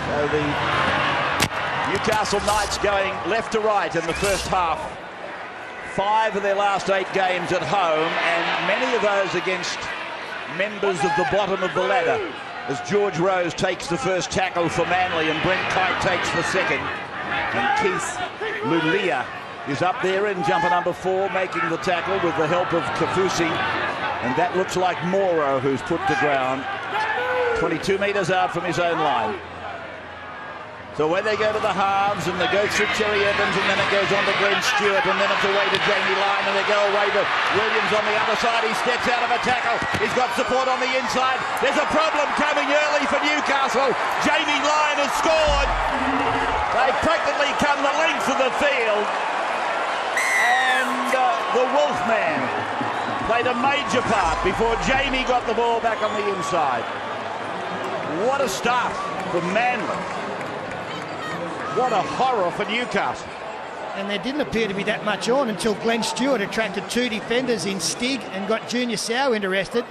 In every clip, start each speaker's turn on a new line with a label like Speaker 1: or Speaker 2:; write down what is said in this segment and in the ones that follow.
Speaker 1: So the Newcastle Knights going left to right in the first half. 5 of their last 8 games at home, and many of those against members of the bottom of the ladder, as George Rose takes the first tackle for Manly and Brent Kite takes the second. And Keith Lulia is up there in jumper number 4, making the tackle with the help of Kafusi. And that looks like Moro, who's put to ground 22 metres out from his own line. So when they go to the halves, and they go through Cherry Evans, and then it goes on to Glenn Stewart, and then it's away to Jamie Lyon, and they go away to Williams on the other side. He steps out of a tackle. He's got support on the inside. There's a problem coming early for Newcastle. Jamie Lyon has scored. They've practically come the length of the field. And the Wolfman played a major part before Jamie got the ball back on the inside. What a start for Manly. What a horror for Newcastle.
Speaker 2: And there didn't appear to be that much on until Glenn Stewart attracted 2 defenders in Stig and got Junior Sow interested.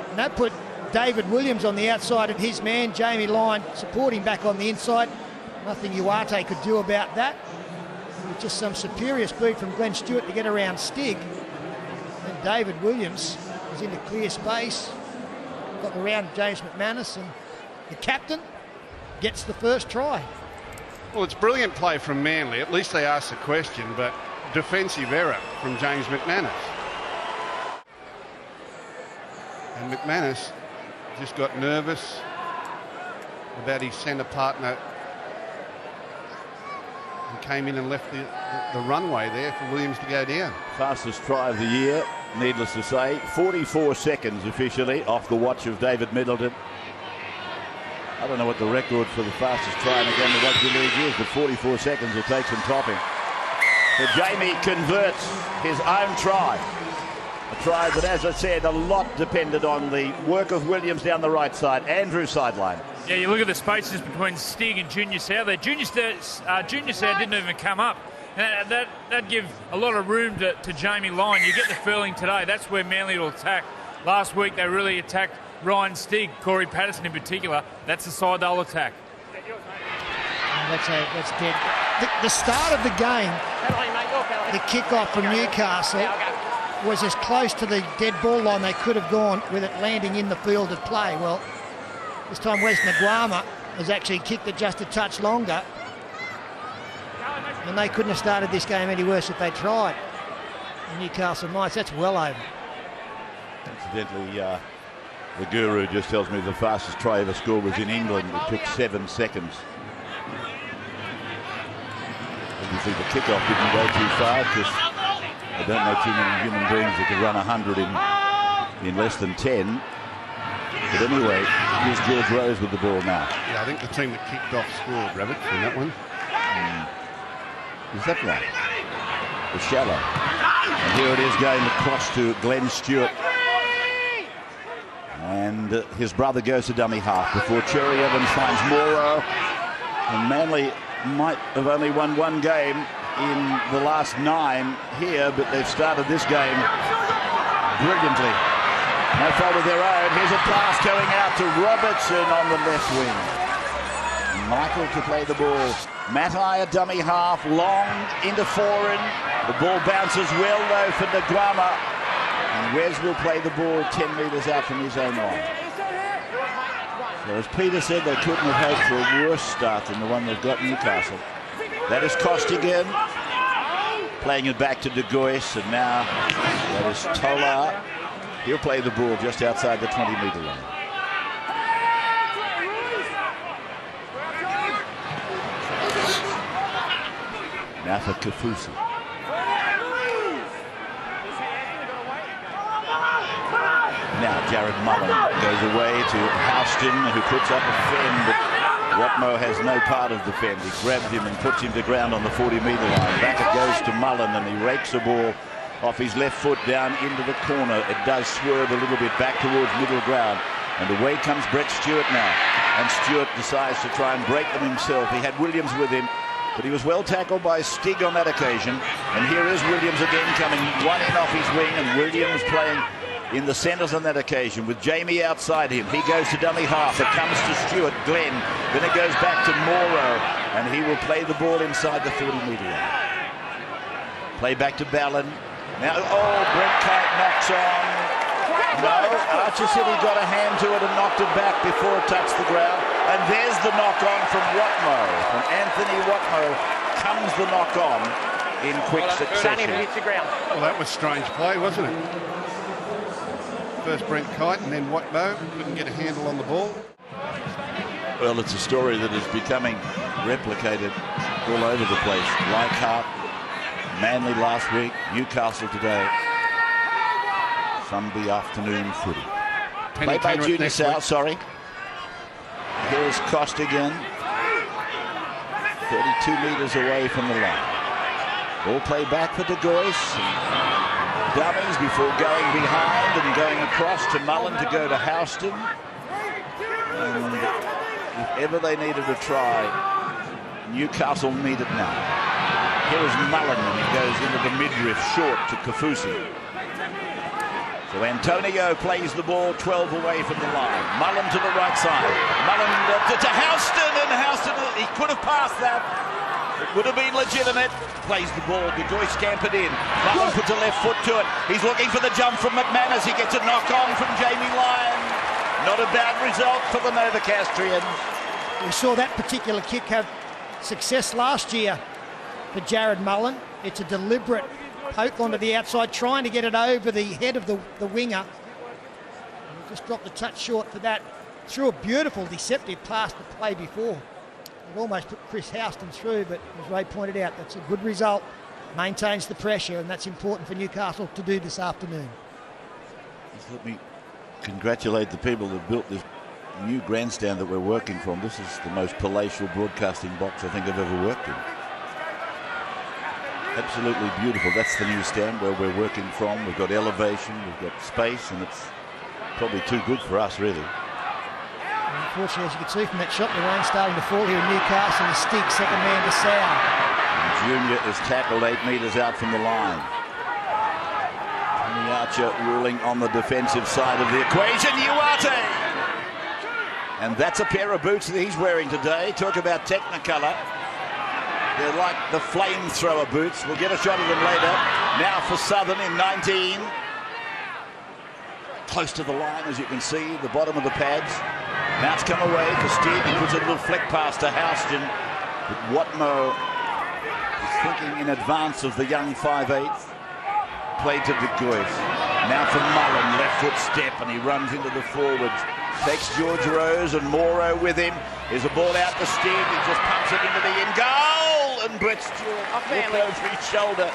Speaker 2: And that put David Williams on the outside of his man, Jamie Lyon, supporting back on the inside. Nothing Uarte could do about that. With just some superior speed from Glenn Stewart to get around Stig. And David Williams was into clear space. Got around James McManus, and the captain gets the first try.
Speaker 3: Well, it's brilliant play from Manly. At least they asked the question, but defensive error from James McManus. And McManus just got nervous about his centre partner and came in and left the runway there for Williams to go down.
Speaker 1: Fastest try of the year, needless to say. 44 seconds officially off the watch of David Middleton. I don't know what the record for the fastest try in a game of rugby league is, but 44 seconds will take some topping. But Jamie converts his own try. A try that, as I said, a lot depended on the work of Williams down the right side. Andrew sideline.
Speaker 4: Yeah, you look at the spaces between Stig and Junior Sow there. Junior Sow didn't even come up. That'd give a lot of room to Jamie Lyon. You get the feeling today, that's where Manly will attack. Last week they really attacked Ryan Stig, Corey Patterson in particular. That's the side they'll attack.
Speaker 2: That's dead. The start of the game, the kickoff from Newcastle, was as close to the dead ball line they could have gone with it landing in the field of play. Well, this time Wes Naguama has actually kicked it just a touch longer, and they couldn't have started this game any worse if they tried. The Newcastle Knights, that's well over.
Speaker 1: Incidentally, the guru just tells me the fastest try ever scored was in England. It took 7 seconds. Obviously the kickoff didn't go too far, because I don't know too many human beings that could run 100 in less than 10. But anyway, here's George Rose with the ball now.
Speaker 3: Yeah, I think the team that kicked off scored, Rabbit, in that one.
Speaker 1: Is that right? The shallow. And here it is going across to Glenn Stewart. And his brother goes to dummy half before Cherry Evans finds Moro. And Manly might have only won 1 game in the last 9 here, but they've started this game brilliantly. No fault of their own. Here's a pass going out to Robertson on the left wing. Michael to play the ball. Matai a dummy half, long into foreign. The ball bounces well though for Naguama. And Wes will play the ball 10 metres out from his own line. So as Peter said, they couldn't have hoped for a worse start than the one they've got in Newcastle. That is Costigan playing it back to De Gois, and now that is Tola. He'll play the ball just outside the 20-metre line. Now for Kafusi. Now Jared Mullen goes away to Houston, who puts up a fend, but Watmo has no part of the fend. He grabs him and puts him to ground on the 40-metre line. Back it goes to Mullen, and he rakes the ball off his left foot down into the corner. It does swerve a little bit back towards middle ground. And away comes Brett Stewart now. And Stewart decides to try and break them himself. He had Williams with him, but he was well tackled by Stig on that occasion. And here is Williams again coming one in off his wing, and Williams playing in the centres on that occasion with Jamie outside him. He goes to dummy half. It comes to Stewart, Glenn. Then it goes back to Morrow, and he will play the ball inside the 40-metre line. Play back to Ballon. Now, Brent Kite knocks on. No, Archer said he got a hand to it and knocked it back before it touched the ground. And there's the knock-on from Watmough. From Anthony Watmough comes the knock-on in quick succession.
Speaker 3: Well, that was strange play, wasn't it? First Brent Kite and then Watmough couldn't get a handle on the ball.
Speaker 1: Well, it's a story that is becoming replicated all over the place. Leichhardt, Manly last week, Newcastle today. Sunday afternoon footy. Played by Junior Sal, sorry. Here's Costigan. 32 metres away from the line. Ball played back for De Gois. Dummies before going behind and going across to Mullen to go to Houston. And if ever they needed a try, Newcastle need it now. Here is Mullen, and he goes into the midriff short to Kaufusi. So Antonio plays the ball 12 away from the line. Mullen to the right side. Mullen to Houston, and Houston, he could have passed that. It would have been legitimate. Plays the ball. De Gois scampered in. Mullen puts a left foot to it. He's looking for the jump from McManus. He gets a knock on from Jamie Lyon. Not a bad result for the Novocastrians.
Speaker 2: We saw that particular kick have success last year for Jared Mullen. It's a deliberate poke onto the outside, trying to get it over the head of the winger. And just dropped a touch short for that. Threw a beautiful deceptive pass to play before. It almost put Chris Houston through, but as Ray pointed out, that's a good result. Maintains the pressure, and that's important for Newcastle to do this afternoon.
Speaker 1: Just let me congratulate the people that built this new grandstand that we're working from. This is the most palatial broadcasting box I think I've ever worked in. Absolutely beautiful. That's the new stand where we're working from. We've got elevation, we've got space, and it's probably too good for us, really.
Speaker 2: Unfortunately, as you can see from that shot, the rain's starting to fall here in Newcastle. The Stig, second man to Sal.
Speaker 1: Junior is tackled 8 metres out from the line. Tony Archer ruling on the defensive side of the equation. Uarte! And that's a pair of boots that he's wearing today. Talk about Technicolor. They're like the flamethrower boots. We'll get a shot of them later. Now for Southern in 19. Close to the line, as you can see, the bottom of the pads. Now it's come away for Steve. He puts a little flick pass to Houston. But Watmough is thinking in advance of the young 5'8". Played to De Gois. Now for Mullen, left foot step, and he runs into the forwards. Takes George Rose and Morrow with him. There's a ball out to Steve. He just pumps it into the in goal. And Brett Stewart looked over his shoulder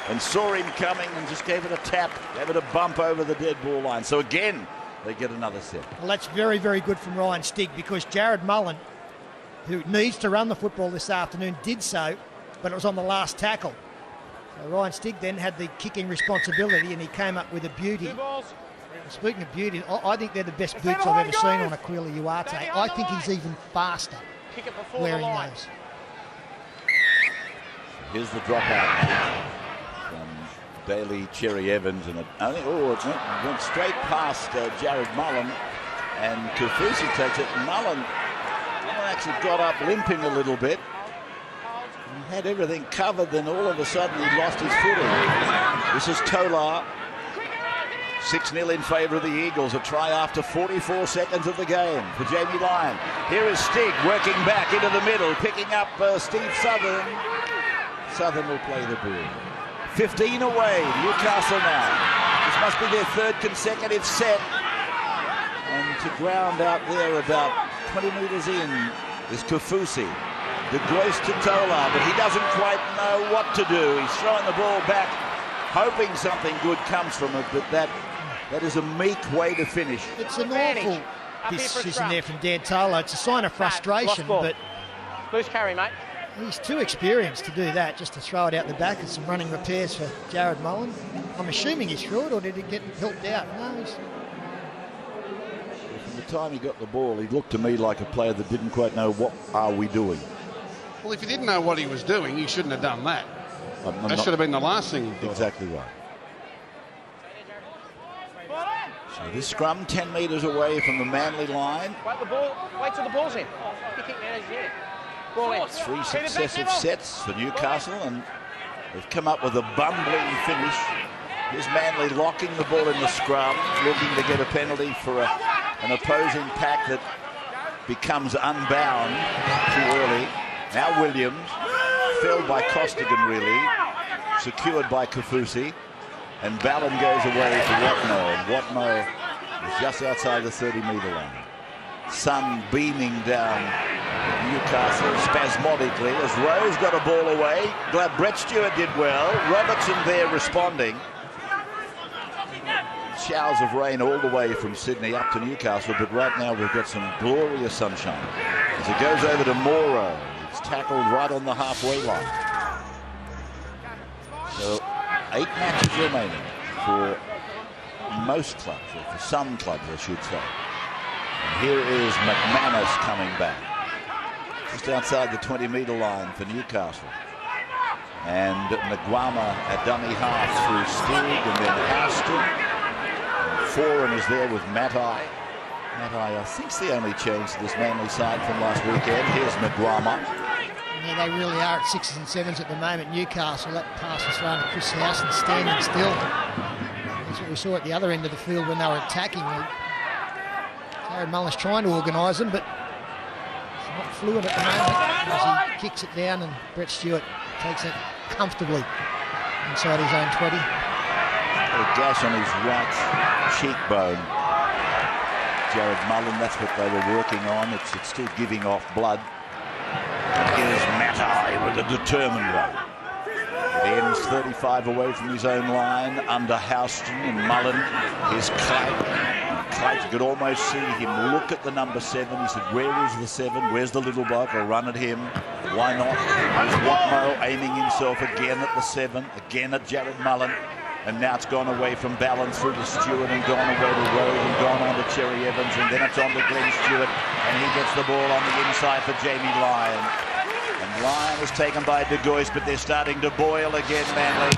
Speaker 1: and saw him coming and just gave it a tap, gave it a bump over the dead ball line. So again, they get another set.
Speaker 2: Well, that's very, very good from Ryan Stig, because Jared Mullen, who needs to run the football this afternoon, did so, but it was on the last tackle. So Ryan Stig then had the kicking responsibility, and he came up with a beauty. Speaking of beauty, I think they're the best boots I've ever seen on Aquila Uarte. I think he's even faster wearing those.
Speaker 1: Here's the dropout from Daly, Cherry Evans, and it went straight past Jared Mullen, and Kaufusi takes it. Mullen actually got up limping a little bit. He had everything covered, then all of a sudden he lost his footing. This is Tolar. 6-0 in favour of the Eagles. A try after 44 seconds of the game for Jamie Lyon. Here is Stig working back into the middle, picking up Steve Southern. Southern will play the ball. 15 away, Newcastle now. This must be their third consecutive set. And to ground out there about 20 metres in is Kaufusi. De Gois to Tolar, but he doesn't quite know what to do. He's throwing the ball back, hoping something good comes from it, but that is a meek way to finish.
Speaker 2: It's an awful decision there from Dan Tolar. It's a sign of frustration, but
Speaker 5: loose carry, mate.
Speaker 2: He's too experienced to do that, just to throw it out the back and some running repairs for Jared Mullen. I'm assuming he threw it, or did it get helped out? No.
Speaker 1: From the time he got the ball, he looked to me like a player that didn't quite know what are we doing.
Speaker 3: Well, if he didn't know what he was doing, he shouldn't have done that. That should have been the last thing he did.
Speaker 1: Exactly right. So this scrum 10 metres away from the Manly line.
Speaker 5: Wait till the ball's in. You kick me out of here. Ball in.
Speaker 1: 3 successive sets for Newcastle, and they've come up with a bumbling finish. Here's Manly locking the ball in the scrum, looking to get a penalty for an opposing pack that becomes unbound too early. Now Williams, felled by Costigan really, secured by Kafusi, and Ballon goes away to Watmough. And Watmough is just outside the 30-metre line. Sun beaming down Newcastle spasmodically as Rose got a ball away. Glad Brett Stewart did well. Robertson there responding. Showers of rain all the way from Sydney up to Newcastle, but right now we've got some glorious sunshine. As it goes over to Moro, it's tackled right on the halfway line. So 8 matches remaining for most clubs, or for some clubs I should say. And here is McManus coming back. Just outside the 20-metre line for Newcastle. And Nguama at dummy half through Stig, and then Houston. Foran is there with Matai. Matai, I think, is the only change to this Manly side from last weekend. Here's Nguama.
Speaker 2: Yeah, they really are at 6s and 7s at the moment. Newcastle, that pass was thrown to Chris Houston standing still. That's what we saw at the other end of the field when they were attacking. Jared Mullen's trying to organise them, but it's not fluid at the moment as he kicks it down, and Brett Stewart takes it comfortably inside his own 20.
Speaker 1: A gash on his right cheekbone. Jared Mullen, that's what they were working on. It's still giving off blood. And here's Matai with a determined run. It ends 35 away from his own line under Houston and Mullen. Here's Clyde. Clyde, you could almost see him look at the number 7. He said, where is the 7? Where's the little bloke? I'll run at him. Why not? Here's Watmough aiming himself again at the 7, again at Jared Mullen. And now it's gone away from Ballon through to Stewart and gone away to Rose and gone on to Cherry Evans, and then it's on to Glenn Stewart, and he gets the ball on the inside for Jamie Lyon. And Lyon is taken by De Gois, but they're starting to boil again, Manly,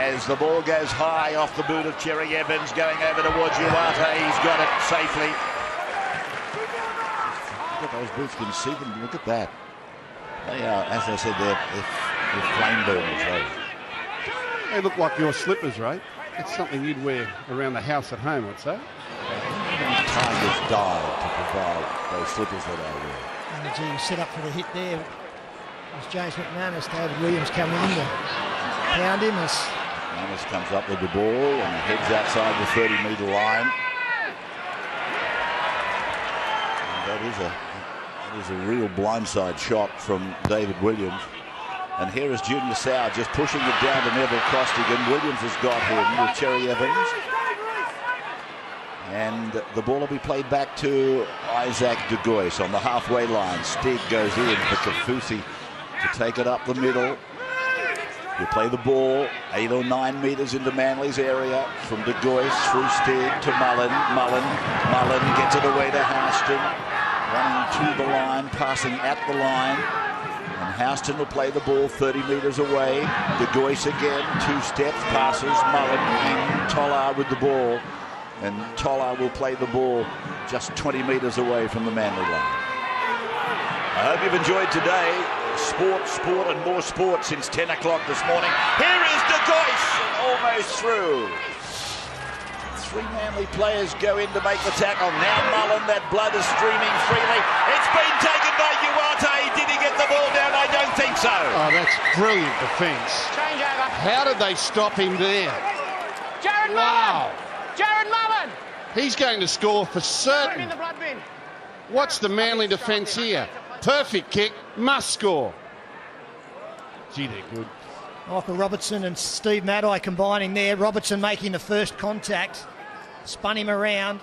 Speaker 1: as the ball goes high off the boot of Cherry Evans, going over towards Uwata. He's got it safely. Look at those boots, can you see them? Look at that. They are, as I said, they're flame burners, those.
Speaker 3: They look like your slippers, right? It's something you'd wear around the house at home, I'd say.
Speaker 1: Tigers died to provide those slippers that I wear.
Speaker 2: And the G set up for the hit there. It was James McManus. David Williams coming in to pound him.
Speaker 1: McManus comes up with the ball and heads outside the 30-metre line. And that is a real blindside shot from David Williams. And here is Junior Sauer just pushing it down to Neville Costigan. Williams has got him with Cherry Evans. And the ball will be played back to Isaac De Gois on the halfway line. Stig goes in for Kafusi to take it up the middle. You play the ball 8 or 9 metres into Manly's area from De Gois through Stig to Mullen. Mullen gets it away to Houston. Running to the line, passing at the line. And Houston will play the ball 30 metres away. De Gois again, 2 steps, passes. Mullen in, Tolar with the ball. And Tolar will play the ball just 20 metres away from the Manly line. I hope you've enjoyed today. Sport, and more sport since 10 o'clock this morning. Here is De Gois, almost through. 3 Manly players go in to make the tackle. Now Mullen, that blood is streaming freely. It's been taken by Uwata. Did he get the ball down? I don't think so.
Speaker 3: Oh, that's brilliant defence.
Speaker 5: Change over.
Speaker 3: How did they stop him there?
Speaker 5: Jared
Speaker 3: Wow.
Speaker 5: Mullen! Jared Mullen!
Speaker 3: He's going to score for
Speaker 5: Put him
Speaker 3: certain.
Speaker 5: in the blood bin.
Speaker 3: What's the Manly defence here? Perfect kick, must score. Gee, they're good.
Speaker 2: Michael Robertson and Steve Matai combining there. Robertson making the first contact. Spun him around.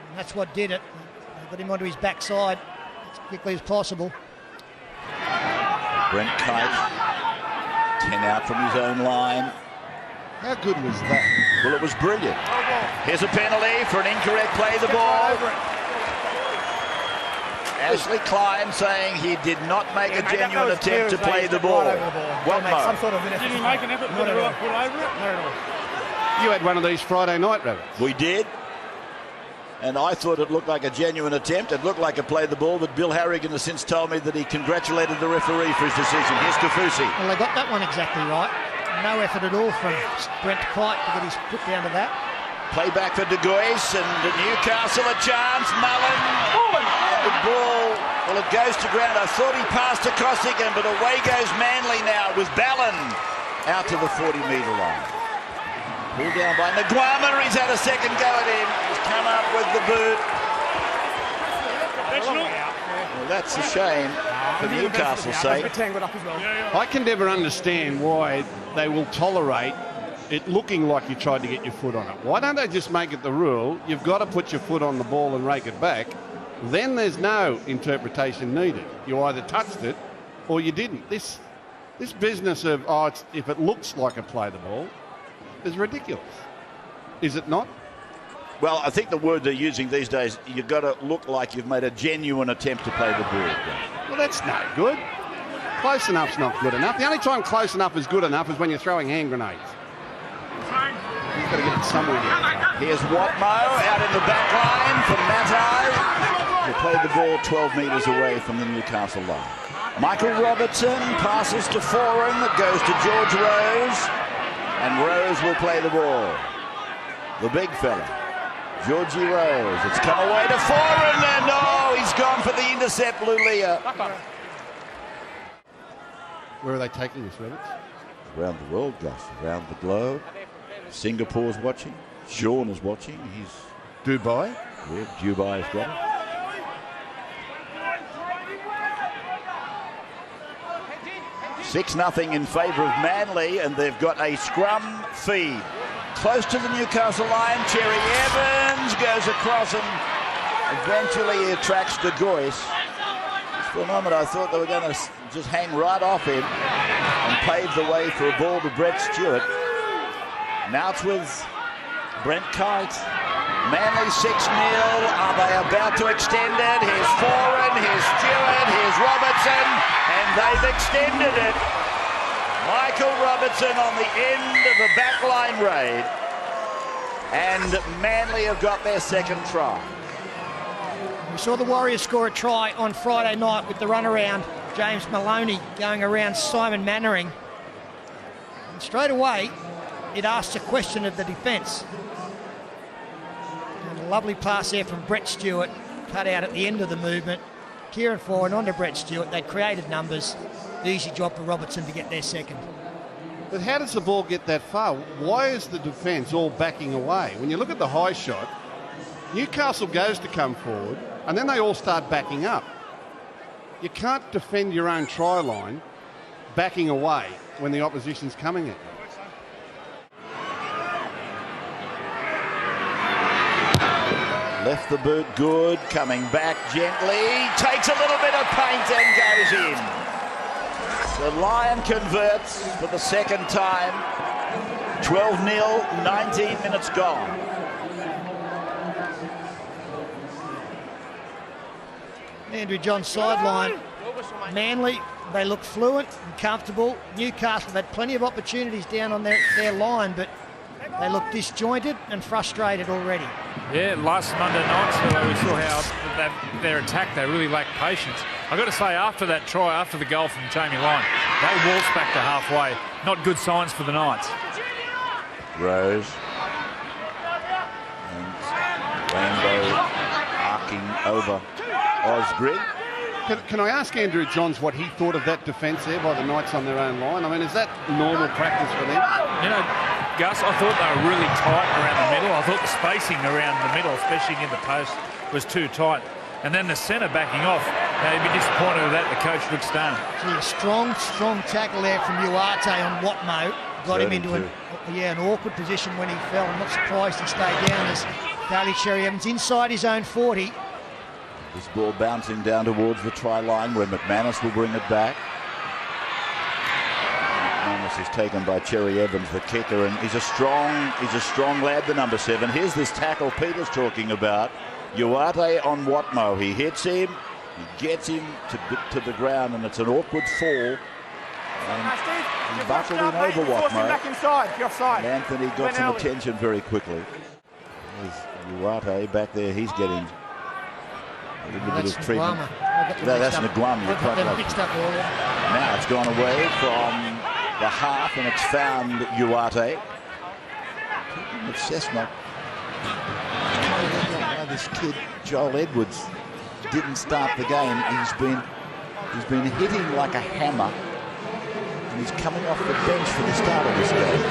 Speaker 2: And that's what did it. They got him onto his backside as quickly as possible.
Speaker 1: Brent Kite, 10 out from his own line.
Speaker 3: How good was that?
Speaker 1: Well, it was brilliant. Here's a penalty for an incorrect play of the ball. Ashley Klein saying he did not make a genuine attempt to play the ball. What
Speaker 6: Some sort of
Speaker 4: Did he make an effort to put over it?
Speaker 3: You had one of these Friday night rabbits.
Speaker 1: We did. And I thought it looked like a genuine attempt. It looked like a play the ball, but Bill Harrigan has since told me that he congratulated the referee for his decision. Here's Kafusi.
Speaker 2: Well, they got that one exactly right. No effort at all from Brent Kite to get his foot down to that.
Speaker 1: Play back for De Gois, and Newcastle a chance. Mullen. And the ball, well, it goes to ground. I thought he passed to Costigan, but away goes Manly now with Ballon out to the 40-metre line. Pulled down by Nguama. He's had a second go at him. He's come up with the boot. Well, that's a shame for Newcastle's sake.
Speaker 3: I can never understand why they will tolerate it looking like you tried to get your foot on it. Why don't they just make it the rule? You've got to put your foot on the ball and rake it back. Then there's no interpretation needed. You either touched it or you didn't. This business of, if it looks like a play the ball, is ridiculous. Is it not?
Speaker 1: Well, I think the word they're using these days, you've got to look like you've made a genuine attempt to play the ball.
Speaker 3: Well, that's no good. Close enough's not good enough. The only time close enough is good enough is when you're throwing hand grenades. You've got to get it somewhere.
Speaker 1: Here's Watmo out in the back line from Matai, who played the ball 12 metres away from the Newcastle line. Michael Robertson passes to Foran. It goes to George Rose, and Rose will play the ball. The big fella, Georgie Rose. It's come away to Foran, and he's gone for the intercept, Lulia.
Speaker 3: Where are they taking this, Roberts?
Speaker 1: Around the world, Gus, around the globe. Singapore's watching. Sean is watching. He's
Speaker 3: Dubai.
Speaker 1: Yeah, Dubai's got it. 6-0 in favour of Manly, and they've got a scrum feed. Close to the Newcastle line, Cherry Evans goes across and eventually he attracts De Gois. For a moment I thought they were going to just hang right off him and pave the way for a ball to Brett Stewart. Now it's with Brent Kite. Manly 6-0. Are they about to extend it? Here's Foran, here's Stewart, here's Robertson, and they've extended it. Michael Robertson on the end of a backline raid, and Manly have got their second try.
Speaker 2: We saw the Warriors score a try on Friday night with the runaround. James Maloney going around Simon Mannering. And straight away, it asks a question of the defence. And a lovely pass there from Brett Stewart, cut out at the end of the movement. Kieran Foran onto Brett Stewart. They'd created numbers. Easy job for Robertson to get their second.
Speaker 3: But how does the ball get that far? Why is the defence all backing away? When you look at the high shot, Newcastle goes to come forward, and then they all start backing up. You can't defend your own try line backing away when the opposition's coming at you.
Speaker 1: Left the boot good, coming back gently, takes a little bit of paint and goes in. The Lion converts for the second time. 12-0, 19 minutes gone.
Speaker 2: Andrew John sideline. Manly, they look fluent and comfortable. Newcastle had plenty of opportunities down on their line, but they look disjointed and frustrated already.
Speaker 4: Yeah, last Monday night, so we saw how their attack, they really lacked patience. I've got to say, after that try, after the goal from Jamie Lyon, they waltzed back to halfway. Not good signs for the Knights.
Speaker 1: Rose. And Rainbow arcing over Osgrid.
Speaker 3: Can I ask Andrew Johns what he thought of that defence there by the Knights on their own line? I mean, is that normal practice for them?
Speaker 4: You know, Gus, I thought they were really tight around the middle. I thought the spacing around the middle, especially near the post, was too tight. And then the centre backing off. Now, you'd be disappointed with that, the coach, Rick Stone.
Speaker 2: A strong tackle there from Uarte on Watmo. Got him into an awkward position when he fell. I'm not surprised he stayed down as Daly Cherry Evans inside his own 40.
Speaker 1: This ball bouncing down towards the try line where McManus will bring it back. McManus is taken by Cherry Evans, the kicker, and he's a strong lad, the number 7. Here's this tackle Peter's talking about. Uarte on Watmo. He hits him, he gets him to the ground, and it's an awkward fall. And he buckled in over Watmo. And Anthony got some attention very quickly. There's Uarte back there, he's getting a little bit of treatment. That's Nguama. Now it's gone away from the half and it's found Uarte. It's Cessnock. This kid, Joel Edwards, didn't start the game. He's been hitting like a hammer. And he's coming off the bench for the start of this game.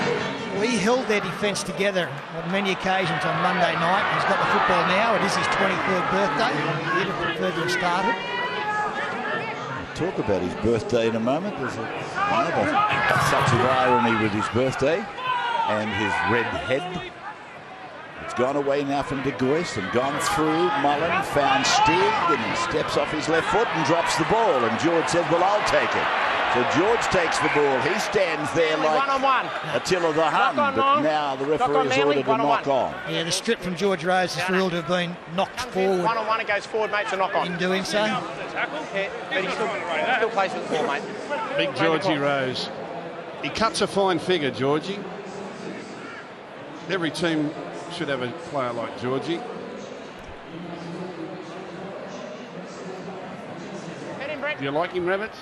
Speaker 2: Well, he held their defence together on many occasions on Monday night. He's got the football now. It is his 23rd birthday. He'd have preferred to have started.
Speaker 1: We'll talk about his birthday in a moment. There's another touch of irony with his birthday and his red head. It's gone away now from De Gois and gone through. Mullen found Stig and he steps off his left foot and drops the ball. And George said, well, I'll take it. So George takes the ball. He stands there like Attila the Hun. But now the referee has ordered a knock on.
Speaker 2: Yeah, the strip from George Rose is ruled to have been knocked forward.
Speaker 5: One-on-one, it goes forward, mate, it's a knock on.
Speaker 2: In doing so.
Speaker 5: Yeah, but he still plays with the ball, mate.
Speaker 3: Big Georgie Rose. He cuts a fine figure, Georgie. Every team should have a player like Georgie. Do you like him, Rabbits?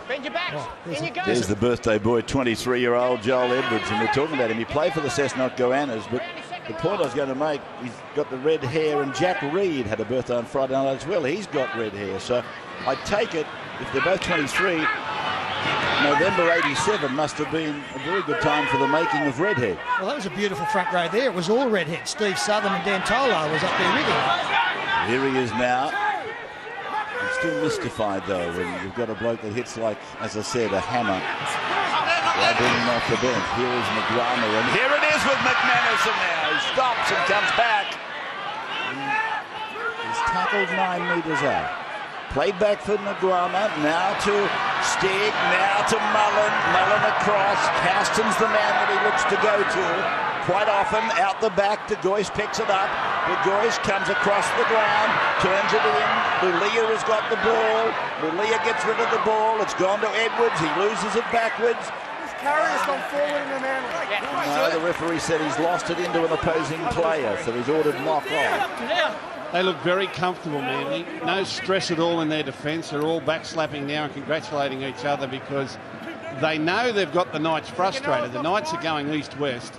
Speaker 5: Bend your backs. In you go.
Speaker 1: There's the birthday boy, 23-year-old Joel Edwards, and we're talking about him. He played for the Cessnock Goannas, but the point I was going to make, he's got the red hair, and Jack Reed had a birthday on Friday night as well. He's got red hair, so I take it, if they're both 23, November 87 must have been a very good time for the making of redhead.
Speaker 2: Well, that was a beautiful front row there. It was all redhead. Steve Southern and Dan Tolo was up there with him.
Speaker 1: Here he is now. I'm still mystified, though, when you've got a bloke that hits like, as I said, a hammer. Why bring him off the bench? Here is Nguama, and here it is with McManus in there. He stops and comes back. He's tackled 9 metres out. Played back for Nguama, now to Stig, now to Mullen. Mullen across. Houston's the man that he looks to go to. Quite often, out the back, De Gois picks it up. De Gois comes across the ground, turns it in. Lulia has got the ball. Lulia gets rid of the ball. It's gone to Edwards. He loses it backwards.
Speaker 5: His carrier's gone forward in the man.
Speaker 1: No, the referee said he's lost it into an opposing player, so he's ordered knock on.
Speaker 3: They look very comfortable, Manly. No stress at all in their defence. They're all backslapping now and congratulating each other because they know they've got the Knights frustrated. The Knights are going east-west.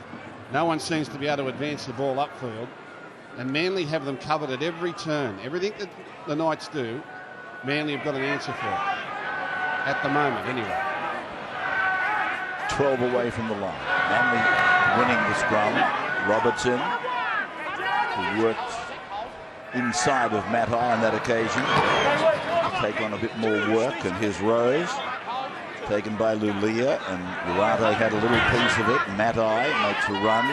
Speaker 3: No one seems to be able to advance the ball upfield. And Manly have them covered at every turn. Everything that the Knights do, Manly have got an answer for it. At the moment, anyway.
Speaker 1: 12 away from the line. Manly winning the scrum. Robertson, who worked inside of Matai on that occasion, take on a bit more work, and here's Rose, taken by Lulia, and Uarte had a little piece of it. Matai makes a run.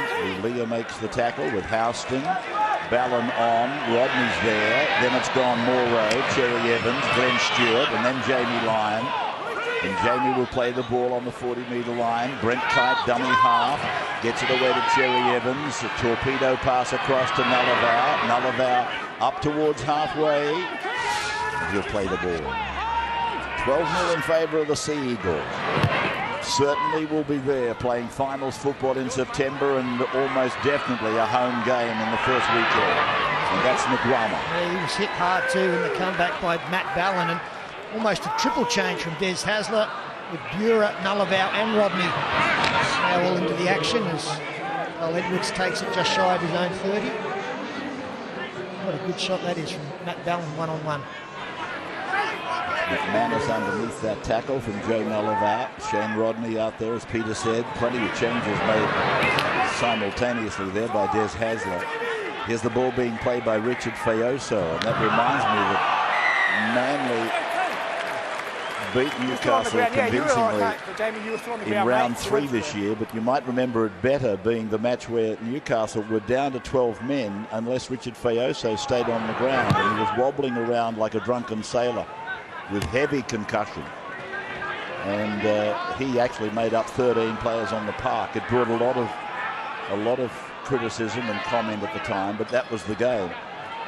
Speaker 1: Lulia makes the tackle with Houston. Ballon on, Rodney's there, then it's gone Morrow, Cherry Evans, Glenn Stewart, and then Jamie Lyon. And Jamie will play the ball on the 40-metre line. Brent Kite, dummy half, gets it away to Cherry Evans. A torpedo pass across to Nullavow. Nullavow up towards halfway. He'll play the ball. 12-0 in favour of the Sea Eagles. Certainly will be there playing finals football in September, and almost definitely a home game in the first weekend. And that's Nguama.
Speaker 2: Yeah, he was hit hard too in the comeback by Matt Ballon, and almost a triple change from Des Hasler with Bura, Nullavow and Rodney now all into the action as Edwards takes it just shy of his own 30. What a good shot that is from Matt Ballon, one-on-one.
Speaker 1: McManus underneath that tackle from Joe Nullavow. Shane Rodney out there, as Peter said. Plenty of changes made simultaneously there by Des Hasler. Here's the ball being played by Richard Fayoso, and that reminds me that Manly beat Newcastle convincingly in round 3 this year, but you might remember it better being the match where Newcastle were down to 12 men unless Richard Fayoso stayed on the ground, and he was wobbling around like a drunken sailor with heavy concussion, and he actually made up 13 players on the park. It brought a lot of criticism and comment at the time, but that was the game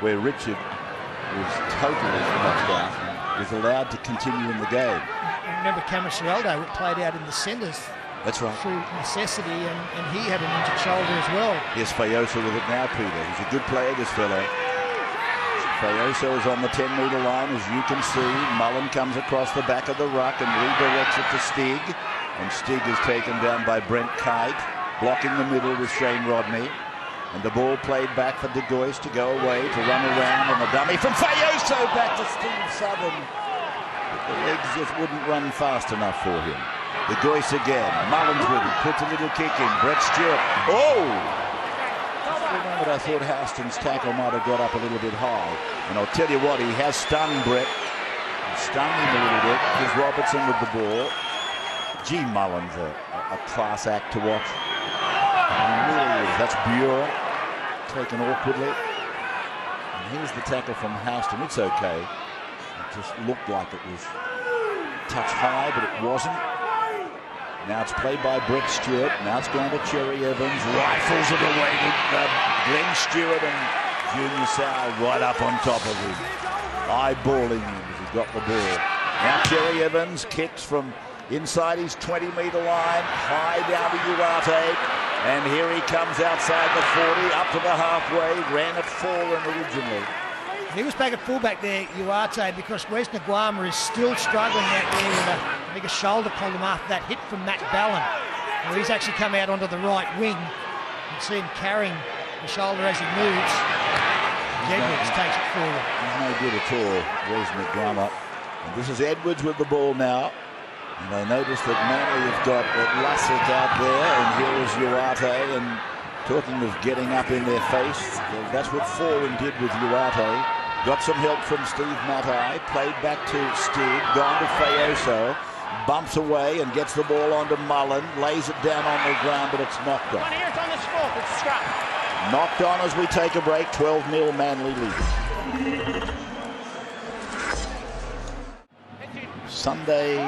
Speaker 1: where Richard was totally knocked out, was allowed to continue in the game.
Speaker 2: I remember Cameron Ciraldo played out in the centres
Speaker 1: That's right.
Speaker 2: through necessity, and he had an injured shoulder as well.
Speaker 1: Here's Fayoso with it now, Peter. He's a good player, this fellow. Fayoso is on the 10-metre line, as you can see. Mullen comes across the back of the ruck and redirects it to Stig. And Stig is taken down by Brent Kite, blocking the middle with Shane Rodney. And the ball played back for De Gois to go away, to run around on the dummy from Fayoso back to Steve Southern. The legs just wouldn't run fast enough for him. De Gois again. Mullins with him, puts a little kick in. Brett Stewart. Oh! For a moment I thought Houston's tackle might have got up a little bit high. And I'll tell you what, he has stung Brett. He stung him a little bit. Here's Robertson with the ball. Gee, Mullins, a class act to watch. He really is. That's Bura, taken awkwardly. And here's the tackle from Houston. It's okay. It just looked like it was touch high, but it wasn't. Now it's played by Brett Stewart. Now it's gone to Cherry Evans. Rifles it away to Glenn Stewart, and Junior Sal right up on top of him. Eyeballing him as he got the ball. Now Cherry Evans kicks from inside his 20-metre line, high down to Uarte. And here he comes outside the 40, up to the halfway, ran at 4 originally.
Speaker 2: He was back at fullback there, Uarte, because Wes Nguama is still struggling out there with a shoulder problem after that hit from Matt Ballon. Well, he's actually come out onto the right wing. You can see him carrying the shoulder as he moves. Edwards takes it forward.
Speaker 1: He's no good at all, Wes Nguama. And this is Edwards with the ball now. And they notice that Manly have got Lussick out there, and here is Uarte, and talking of getting up in their face, that's what Foran did with Uarte. Got some help from Steve Matai, played back to Stig, gone to Fayoso, bumps away and gets the ball onto Mullen, lays it down on the ground, but it's knocked on.
Speaker 5: Here, it's on the scope, it's scrap.
Speaker 1: Knocked on as we take a break, 12-0 Manly lead. Sunday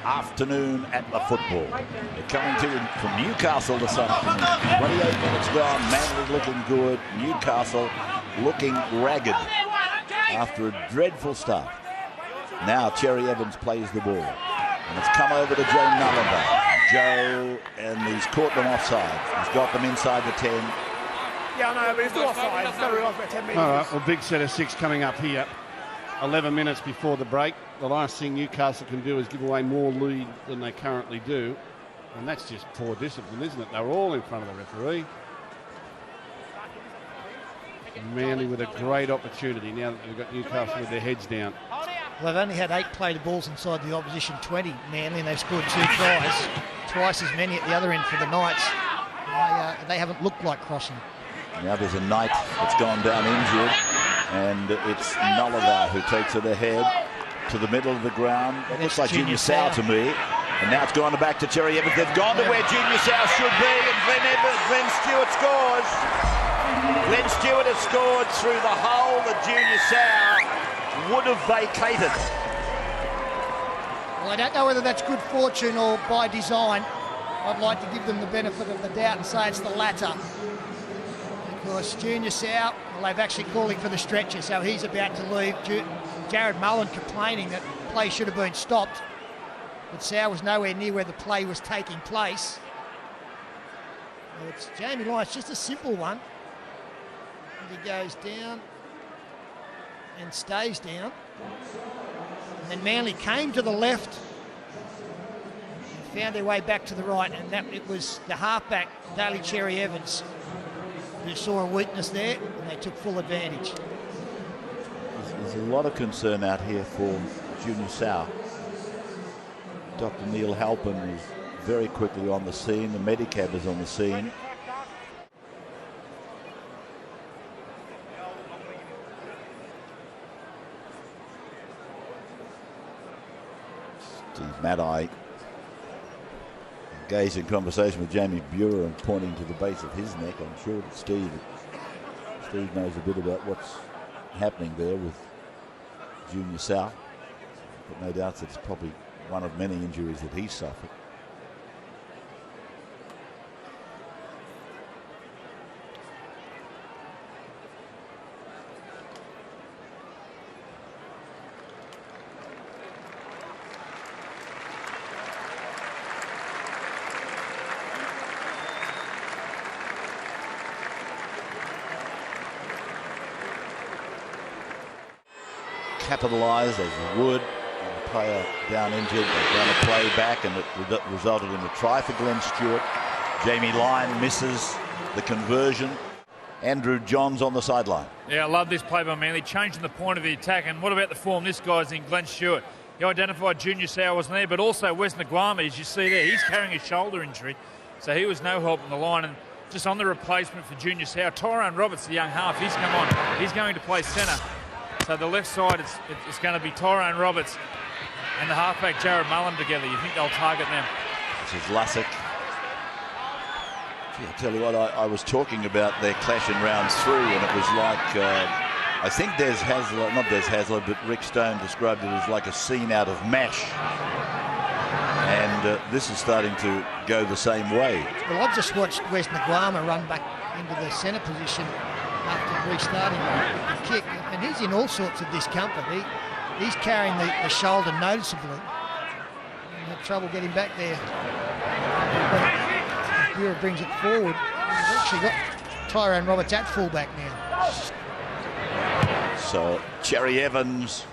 Speaker 1: afternoon at the football. They're coming to you from Newcastle this afternoon. 28 minutes gone, Manly looking good, Newcastle looking ragged after a dreadful start. Now Cherry Evans plays the ball, and it's come over to Joe Nulliver. Joe, and he's caught them offside. He's got them inside the 10.
Speaker 5: Yeah, no, but it's not offside. It's not off about 10 metres.
Speaker 3: All right, well, big set of 6 coming up here. 11 minutes before the break. The last thing Newcastle can do is give away more lead than they currently do. And that's just poor discipline, isn't it? They're all in front of the referee. Manly with a great opportunity now that they've got Newcastle with their heads down.
Speaker 2: Well, they've only had 8 played balls inside the opposition 20, Manly, and they've scored 2 tries. Twice as many at the other end for the Knights. They haven't looked like crossing.
Speaker 1: Now there's a Knight that's gone down injured, and it's Nulliver who takes it ahead to the middle of the ground. It looks like Junior Sal to me. And now it's gone back to Cherry Evans. They've gone to where Junior Sal should be, and Glenn Stewart scores. Glenn Stewart has scored through the hole that Junior Sal would have vacated.
Speaker 2: Well, I don't know whether that's good fortune or by design. I'd like to give them the benefit of the doubt and say it's the latter. Because Junior Sal, well, they've actually calling for the stretcher, so he's about to leave. Jared Mullen complaining that play should have been stopped. But Sal was nowhere near where the play was taking place. Well, it's Jamie Lyon, it's just a simple one. And he goes down and stays down. And then Manly came to the left and found their way back to the right, and that it was the halfback, Daly Cherry Evans, who saw a weakness there, and they took full advantage.
Speaker 1: There's a lot of concern out here for Junior Sal. Dr. Neil Halpin is very quickly on the scene. The Medicab is on the scene. Steve Maddai engaged in conversation with Jamie Bura and pointing to the base of his neck. I'm sure that Steve knows a bit about what's happening there with Junior Sal, but no doubt it's probably one of many injuries that he suffered. capitalise as you would. The player down injured, they've done a play back, and it resulted in a try for Glenn Stewart. Jamie Lyon misses the conversion. Andrew Johns on the sideline.
Speaker 4: Yeah, I love this play by Manly, changing the point of the attack. And what about the form this guy's in, Glenn Stewart? He identified Junior Sauer wasn't there, but also Wes Nguama, as you see there, he's carrying a shoulder injury, so he was no help in the line. And just on the replacement for Junior Sauer, Tyrone Roberts, the young half, he's come on. He's going to play centre. So the left side, it's going to be Tyrone Roberts and the halfback Jared Mullen together. You think they'll target them?
Speaker 1: This is Lussick. Gee, I tell you what, I was talking about their clash in round 3, and it was like, I think Des Hasler, not Des Hasler, but Rick Stone described it as like a scene out of MASH. And this is starting to go the same way.
Speaker 2: Well, I've just watched Wes Nguama run back into the centre position after restarting the kick, and he's in all sorts of discomfort. He's carrying the shoulder noticeably. And had trouble getting back there. When Bureau brings it forward, he's actually got Tyrone Roberts at fullback now.
Speaker 1: So Cherry Evans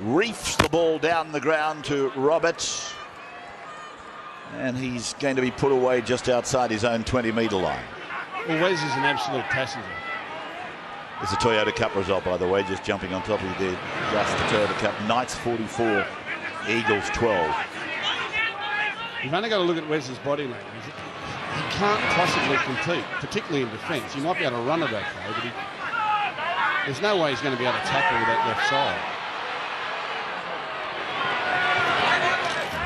Speaker 1: reefs the ball down the ground to Roberts, and he's going to be put away just outside his own 20-metre line.
Speaker 3: Well, Wes is an absolute passenger.
Speaker 1: It's a Toyota Cup result, by the way, just jumping on top of you there. Just the Toyota Cup. Knights 44, Eagles 12.
Speaker 3: You've only got to look at Wes's body language. He can't possibly compete, particularly in defence. He might be able to run it okay, but there's no way he's going to be able to tackle with that left side.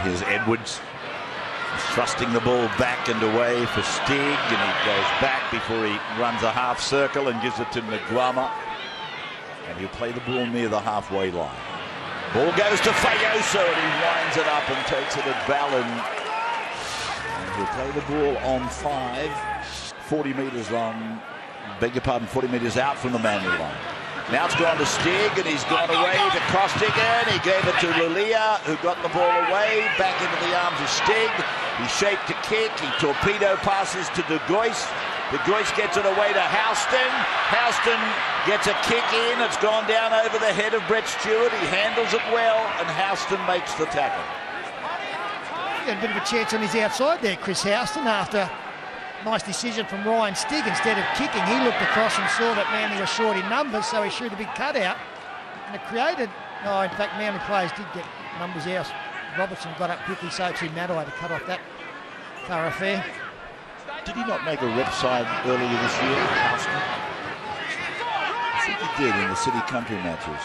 Speaker 1: Here's Edwards. He's thrusting the ball back and away for Stig, and he goes back before he runs a half circle and gives it to Nguama. And he'll play the ball near the halfway line. Ball goes to Fayoso, and he winds it up and takes it at Ballon. And he'll play the ball on 5, 40 metres long. Beg your pardon, 40 metres out from the Manly line. Now it's gone to Stig, and he's gone away to Costigan. He gave it to Lulia, who got the ball away, back into the arms of Stig. He shaped a kick. He torpedo passes to De Gois. De Gois gets it away to Houston. Houston gets a kick in. It's gone down over the head of Brett Stewart. He handles it well, and Houston makes the tackle.
Speaker 2: He had a bit of a chance on his outside there, Chris Houston, after nice decision from Ryan Stig. Instead of kicking, he looked across and saw that Manly was short in numbers, so he shoot a big cutout. And it created, in fact, Manly players did get numbers out. Robertson got up quickly, so too Mattaway to cut off that thoroughfare.
Speaker 1: Did he not make a rep side earlier this year, Houston? I think he did in the city country matches,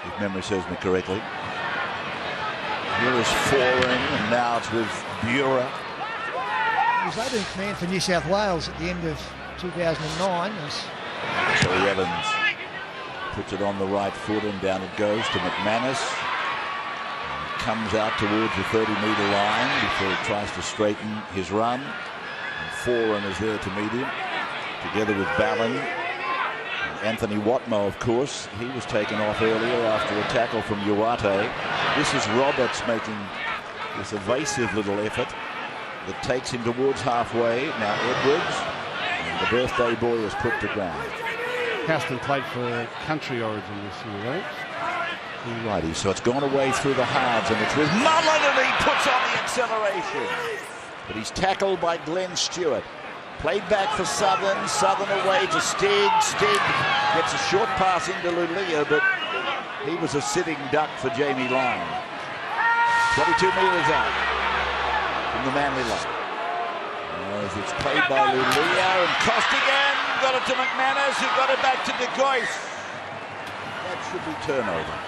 Speaker 1: if memory serves me correctly. Here is Foran, and now it's with Bureau.
Speaker 2: He was later in command for New South Wales at the end of 2009.
Speaker 1: Cherry Evans puts it on the right foot, and down it goes to McManus. And comes out towards the 30-metre line before he tries to straighten his run. And Foran is there to meet him, together with Ballon. And Anthony Watmo, of course, he was taken off earlier after a tackle from Uwate. This is Roberts making this evasive little effort that takes him towards halfway. Now Edwards, and the birthday boy is put to ground.
Speaker 3: Houston played for country origin this year, right?
Speaker 1: Righty, so it's gone away through the halves, and it's with Mullen, and he puts on the acceleration. But he's tackled by Glenn Stewart. Played back for Southern. Southern away to Stig. Stig gets a short pass into Lulia, but he was a sitting duck for Jamie Lyon. 22 metres out from the Manly line. As it's played by Lulia, and Costigan got it to McManus, who got it back to De Gois. That should be turnover.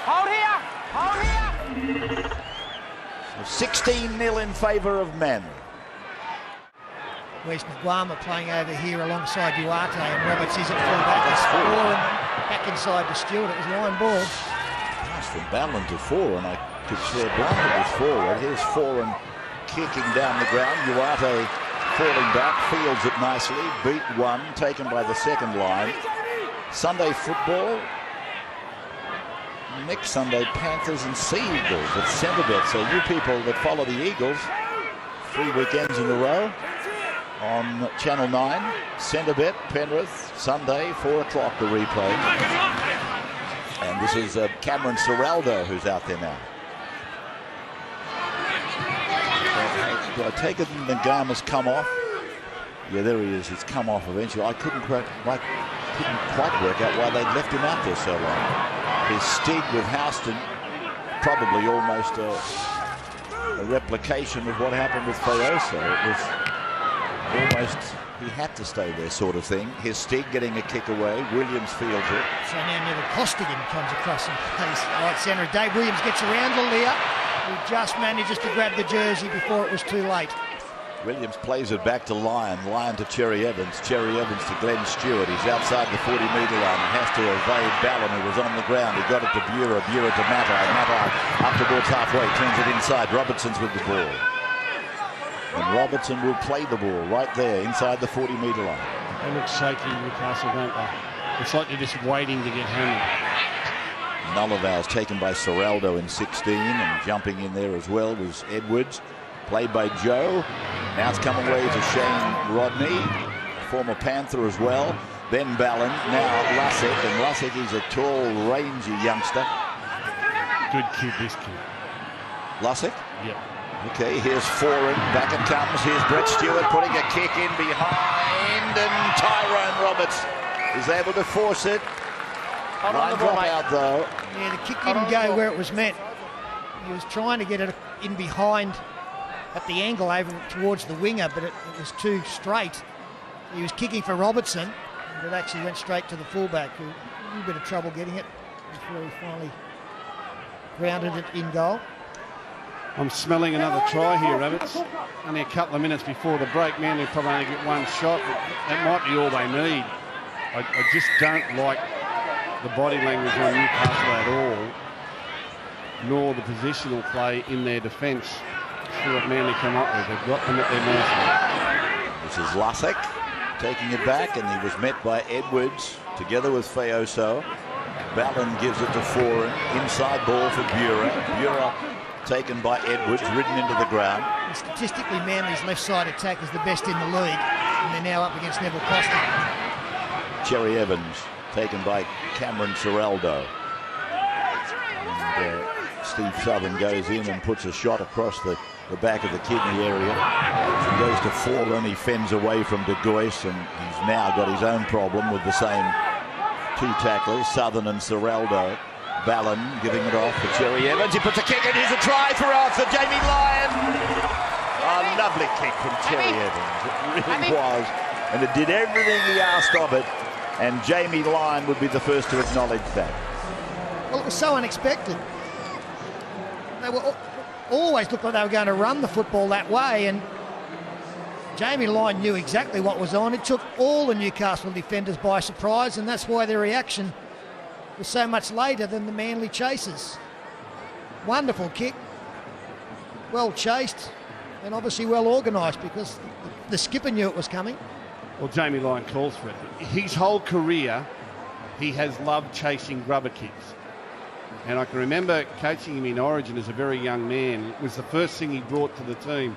Speaker 5: Hold here! Hold here!
Speaker 1: 16-0 in favour of Manly.
Speaker 2: Wes Nguama playing over here alongside Uwate, and Roberts is at fullback. It's Foran back inside to Stewart. It was line ball.
Speaker 1: Pass from Ballon to Foran. I could swear Ballon was forward. Here's Foran kicking down the ground. Uwate falling back, fields it nicely. Beat one, taken by the second line. Sunday football. Next Sunday, Panthers and Sea Eagles at Centrebet. So you people that follow the Eagles, 3 weekends in a row on Channel 9, Centrebet, Penrith, Sunday, 4 o'clock the replay. And this is Cameron Ciraldo who's out there now. I take it Ngama's come off. Yeah, there he is. He's come off eventually. I couldn't quite work out why they left him out there so long. His Stig with Houston, probably almost a replication of what happened with Fayoso. It was almost, he had to stay there sort of thing. His Stig getting a kick away. Williams fields it.
Speaker 2: So now Neville Costigan comes across and plays right centre. Dave Williams gets around Lalia, who just manages to grab the jersey before it was too late.
Speaker 1: Williams plays it back to Lyon. Lyon to Cherry Evans. Cherry Evans to Glenn Stewart. He's outside the 40-metre line and has to evade Ballon, who was on the ground. He got it to Bura. Bura to Matai. Matai up towards halfway. Turns it inside. Robertson's with the ball. And Robertson will play the ball right there inside the 40-metre line.
Speaker 3: They look shaky, Newcastle, don't they? It's like they're just waiting to get hammered.
Speaker 1: Nullival's taken by Ciraldo in 16, and jumping in there as well was Edwards. Played by Joe. Now it's come away to Shane Rodney, former Panther as well. Then Ballon, now Lussick, and Lussick, he's a tall, rangy youngster.
Speaker 3: Good kid, this kid.
Speaker 1: Lussick?
Speaker 3: Yep.
Speaker 1: Okay, here's Foran, back it comes. Here's Brett Stewart putting a kick in behind, and Tyrone Roberts is able to force it. Line drop out though.
Speaker 2: Yeah, the kick didn't go where it was meant. He was trying to get it in behind at the angle over towards the winger, but it was too straight. He was kicking for Robertson, but it actually went straight to the fullback, who had a little bit of trouble getting it before he finally grounded it in goal.
Speaker 3: I'm smelling another try here, Rabbits. Only a couple of minutes before the break. Manly probably only get one shot. That might be all they need. I just don't like the body language on Newcastle at all, nor the positional play in their defence. See what Manly come up with. They've got them at their mercy.
Speaker 1: This is Lussick taking it back, and he was met by Edwards together with Fayoso. Ballon gives it to Foran. Inside ball for Bura. Bura taken by Edwards, ridden into the ground.
Speaker 2: And statistically, Manly's left side attack is the best in the league, and they're now up against Neville Costigan.
Speaker 1: Cherry Evans taken by Cameron Ciraldo. And Steve Southern goes in and puts a shot across the back of the kidney area. He goes to Foran, he fends away from De Gois, and he's now got his own problem with the same two tacklers, Southern and Ciraldo. Ballon giving it off for Cherry Evans. He puts a kick in. Here's a try for Jamie Lyon. A lovely kick from Cherry Evans. It really was. And it did everything he asked of it. And Jamie Lyon would be the first to acknowledge that.
Speaker 2: Well, it was so unexpected. They were always looked like they were going to run the football that way, and Jamie Lyon knew exactly what was on. It took all the Newcastle defenders by surprise, and that's why their reaction was so much later than the Manly chasers. Wonderful kick, well chased, and obviously well organised, because the skipper knew it was coming.
Speaker 3: Well, Jamie Lyon calls for it. His whole career, he has loved chasing grubber kicks. And I can remember coaching him in Origin as a very young man. It was the first thing he brought to the team.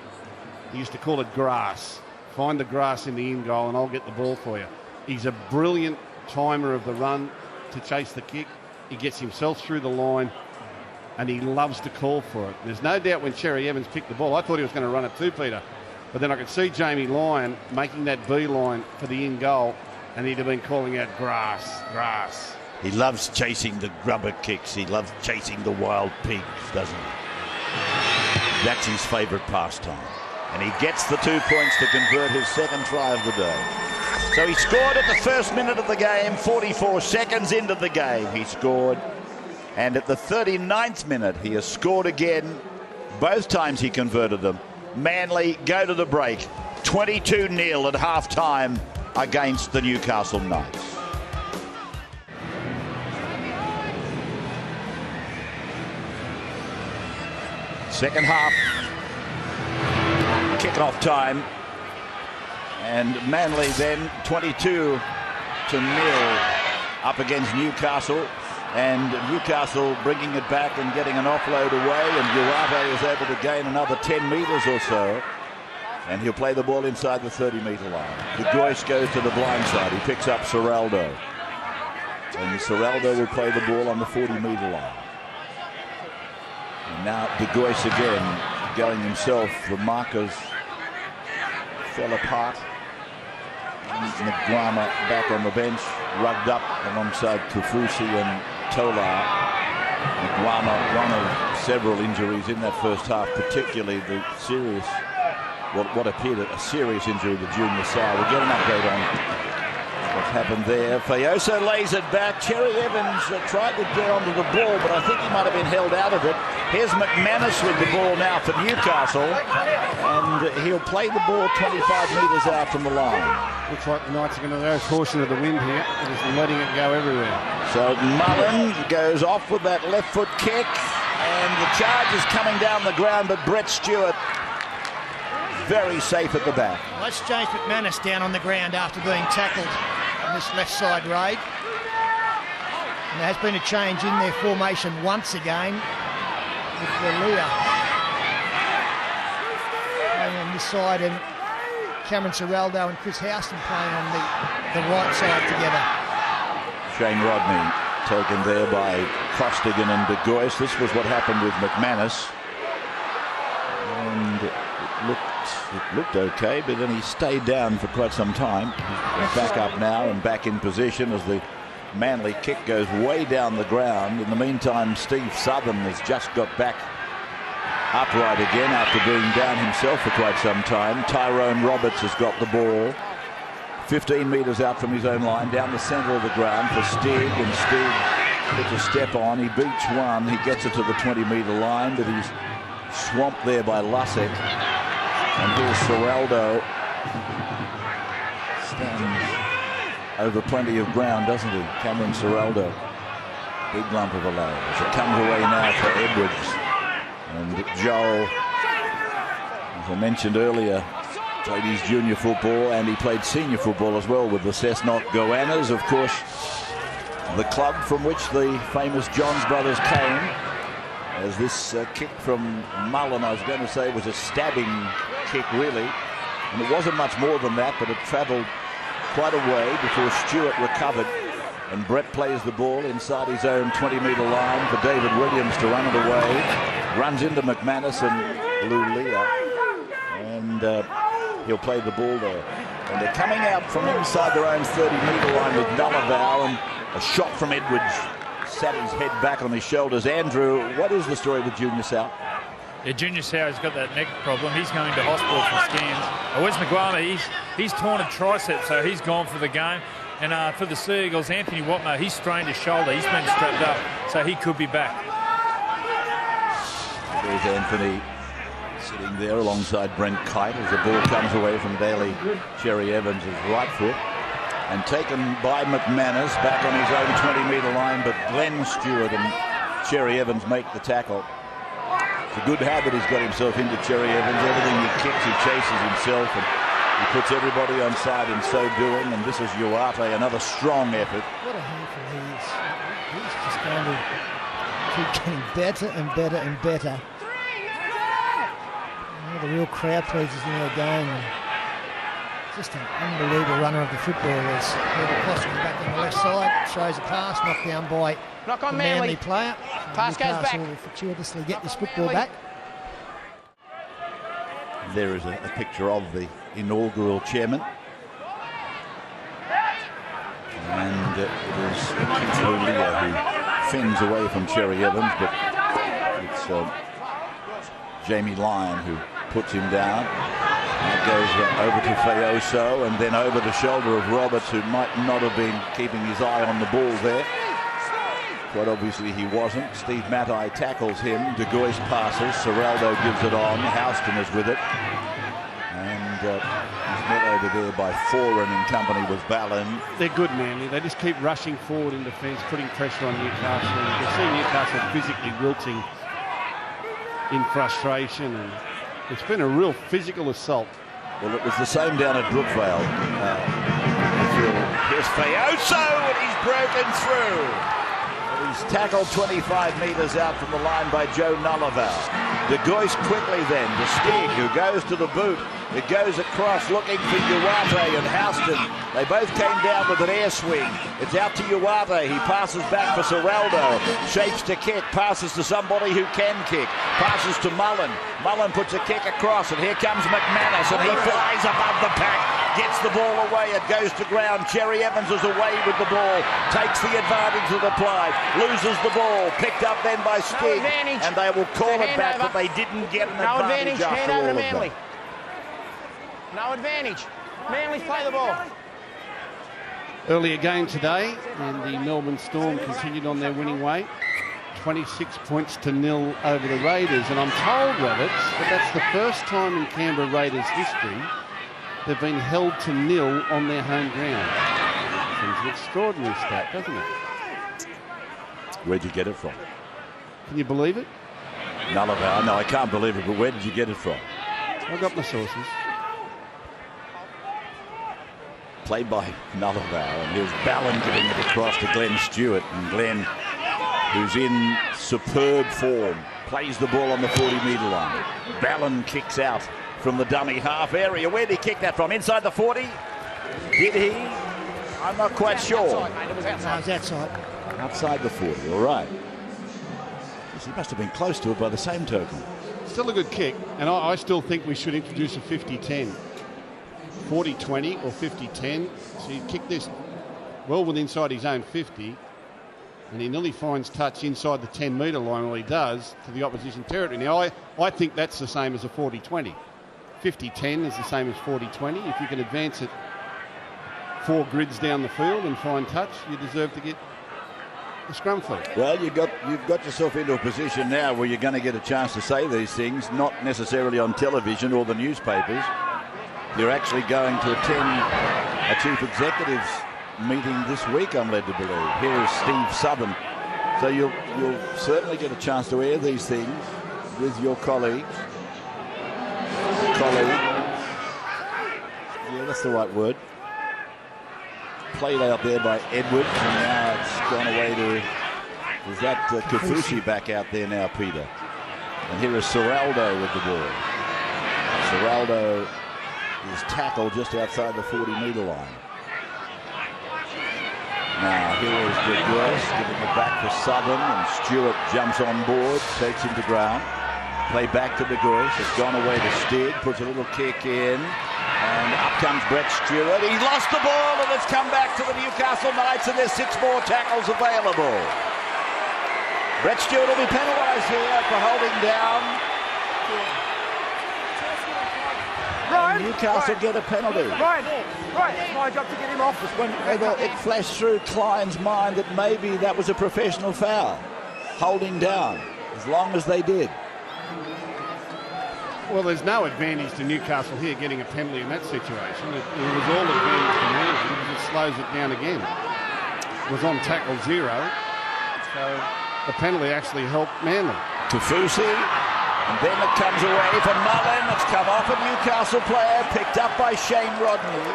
Speaker 3: He used to call it grass. Find the grass in the in goal and I'll get the ball for you. He's a brilliant timer of the run to chase the kick. He gets himself through the line and he loves to call for it. There's no doubt when Cherry Evans picked the ball, I thought he was going to run it too, Peter. But then I could see Jamie Lyon making that beeline for the in goal, and he'd have been calling out grass, grass.
Speaker 1: He loves chasing the grubber kicks. He loves chasing the wild pigs, doesn't he? That's his favourite pastime. And he gets the 2 points to convert his second try of the day. So he scored at the first minute of the game, 44 seconds into the game he scored. And at the 39th minute he has scored again. Both times he converted them. Manly go to the break, 22-0 at half-time against the Newcastle Knights. Second half, kick-off time, and Manly then 22-0 up against Newcastle. And Newcastle bringing it back and getting an offload away, and Uarte is able to gain another 10 metres or so, and he'll play the ball inside the 30-metre line. De Gois goes to the blind side. He picks up Ciraldo. And Serraldo will play the ball on the 40-metre line. And now De Gois again going himself. The markers fell apart. Nguama back on the bench, rugged up alongside Kufusi and Tolar. Nguama, one of several injuries in that first half, particularly the serious, what appeared a serious injury to Junior Sau. We'll get an update on what's happened there. Fayoso lays it back. Cherry Evans tried to get onto the ball, but I think he might have been held out of it. Here's McManus with the ball now for Newcastle, and he'll play the ball 25 metres out from the line.
Speaker 3: Looks like the Knights are going to go caution of the wind here. They're just letting it go everywhere.
Speaker 1: So Mullen goes off with that left foot kick, and the charge is coming down the ground, but Brett Stewart very safe at the back.
Speaker 2: Well, that's James McManus down on the ground after being tackled on this left side raid. And there has been a change in their formation once again with Leah playing on this side and Cameron Serraldo and Chris Houston playing on the right side together. Shane
Speaker 1: Rodney taken there by Costigan and De Gois. This was what happened with McManus. And it looked okay, but then he stayed down for quite some time. He's back up now and back in position as the Manly kick goes way down the ground. In the meantime, Steve Southern has just got back upright again after being down himself for quite some time. Tyrone Roberts has got the ball 15 metres out from his own line, down the centre of the ground for Stig, and Stig puts a step on. He beats one, he gets it to the 20-metre line, but he's swamped there by Lussick. And here's Serraldo. Stands over plenty of ground, doesn't he? Cameron Serraldo. Big lump of a lad. As it comes away now for Edwards. And Joel, as I mentioned earlier, played his junior football and he played senior football as well with the Cessnock Goannas, of course, the club from which the famous Johns brothers came. As this kick from Mullen, I was going to say, was a stabbing kick, really. And it wasn't much more than that, but it travelled quite a way before Stewart recovered. And Brett plays the ball inside his own 20-metre line for David Williams to run it away. Runs into McManus and Lou Leah. And he'll play the ball there. And they're coming out from inside their own 30-metre line with Nullavow, and a shot from Edwards sat his head back on his shoulders. Andrew, what is the story with Junior Sau?
Speaker 4: Yeah, Junior Sau's got that neck problem. He's going to hospital for scans. Wes Nguama, he's torn a tricep, so he's gone for the game. And for the Seagulls, Anthony Watmo, he's strained his shoulder. He's been strapped up, so he could be back.
Speaker 1: There's Anthony sitting there alongside Brent Kite as the ball comes away from Daly Cherry Evans' right foot. And taken by McManus back on his own 20-metre line, but Glenn Stewart and Cherry Evans make the tackle. It's a good habit he's got himself into, Cherry Evans. Everything he kicks, he chases himself, and he puts everybody on side in so doing. And this is Uarte, another strong effort.
Speaker 2: What a handful he is. He's just going to keep getting better and better and better. The real crowd pleasers in their game. Just an unbelievable runner of the football. There's Herbert Costigan back on the left side, shows a pass, knocked down by the Manly player.
Speaker 5: Pass goes back.
Speaker 2: Will fortuitously get this football back.
Speaker 1: There is a picture of the inaugural chairman. And it is Keith Lulia who fends away from Cherry Evans, but it's Jamie Lyon who puts him down. And it goes over to Fayoso and then over the shoulder of Roberts, who might not have been keeping his eye on the ball there. Quite obviously he wasn't. Steve Matai tackles him. De Gois passes. Serraldo gives it on. Houston is with it. And he's met over there by Foran in company with Ballin.
Speaker 3: They're good, Manly. They just keep rushing forward in defence, putting pressure on Newcastle. You can see Newcastle physically wilting in frustration, and it's been a real physical assault.
Speaker 1: Well, it was the same down at Brookvale. Here's Fayoso, and he's broken through. He's tackled 25 metres out from the line by Joe Nullavow. De Gois quickly then to Stig, who goes to the boot. It goes across looking for Uwate and Houston. They both came down with an air swing. It's out to Uwate. He passes back for Serraldo. Shapes to kick. Passes to somebody who can kick. Passes to Mullen. Mullen puts a kick across, and here comes McManus, and he flies above the pack. Gets the ball away. It goes to ground. Cherry Evans is away with the ball. Takes the advantage of the play. Loses the ball. Picked up then by Stig. And they will call it back, but they didn't get an advantage after all of that.
Speaker 5: No advantage. Manly play the ball.
Speaker 3: Earlier game today, and the Melbourne Storm continued on their winning way. 26-0 over the Raiders. And I'm told, Roberts, that that's the first time in Canberra Raiders history they've been held to 0 on their home ground. Seems an extraordinary stat, doesn't it?
Speaker 1: Where'd you get it from?
Speaker 3: Can you believe it?
Speaker 1: Nullavour. No, I can't believe it, but where did you get it from?
Speaker 3: I got my sources.
Speaker 1: Played by Nullavour, and here's Ballon giving it across to Glenn Stewart, and Glenn, who's in superb form, plays the ball on the 40-metre line. Ballon kicks out from the dummy half area. Where did he kick that from? Inside the 40? Did he? I'm not quite sure.
Speaker 5: It was outside.
Speaker 2: No, it's outside.
Speaker 1: Outside the 40, all right. He must have been close to it by the same token.
Speaker 3: Still a good kick, and I still think we should introduce a 50-10. 40-20 or 50-10. So you kick this well within inside his own 50, and he nearly finds touch inside the 10-metre line, or he does, to the opposition territory. Now, I think that's the same as a 40-20. 50-10 is the same as 40-20. If you can advance it 4 grids down the field and find touch, you deserve to get the scrum flag.
Speaker 1: Well, you've got yourself into a position now where you're going to get a chance to say these things, not necessarily on television or the newspapers. You're actually going to attend a chief executives meeting this week, I'm led to believe. Here is Steve Southern. So you'll certainly get a chance to air these things with your colleagues. Yeah, that's the right word. Played out there by Edwards, and now it's gone away to... Is that Kafusi back out there now, Peter? And here is Serraldo with the ball. Serraldo is tackled just outside the 40-metre line. Now here is De Gois giving it back for Southern, and Stewart jumps on board, takes him to ground. Play back to De Gois. It's gone away to Stig, puts a little kick in, and up comes Brett Stewart. He lost the ball, and it's come back to the Newcastle Knights, and there's 6 more tackles available. Brett Stewart will be penalised here for holding down.
Speaker 5: Ryan,
Speaker 1: Newcastle get a penalty.
Speaker 5: Ryan, it's my job to get him off.
Speaker 1: It flashed through Klein's mind that maybe that was a professional foul. Holding down, as long as they did.
Speaker 3: Well, there's no advantage to Newcastle here getting a penalty in that situation. It was all advantage to Manly because it slows it down again. It was on tackle 0, so the penalty actually helped Manly.
Speaker 1: Kafusi, and then it comes away from Mullen. It's come off a Newcastle player, picked up by Shane Rodney.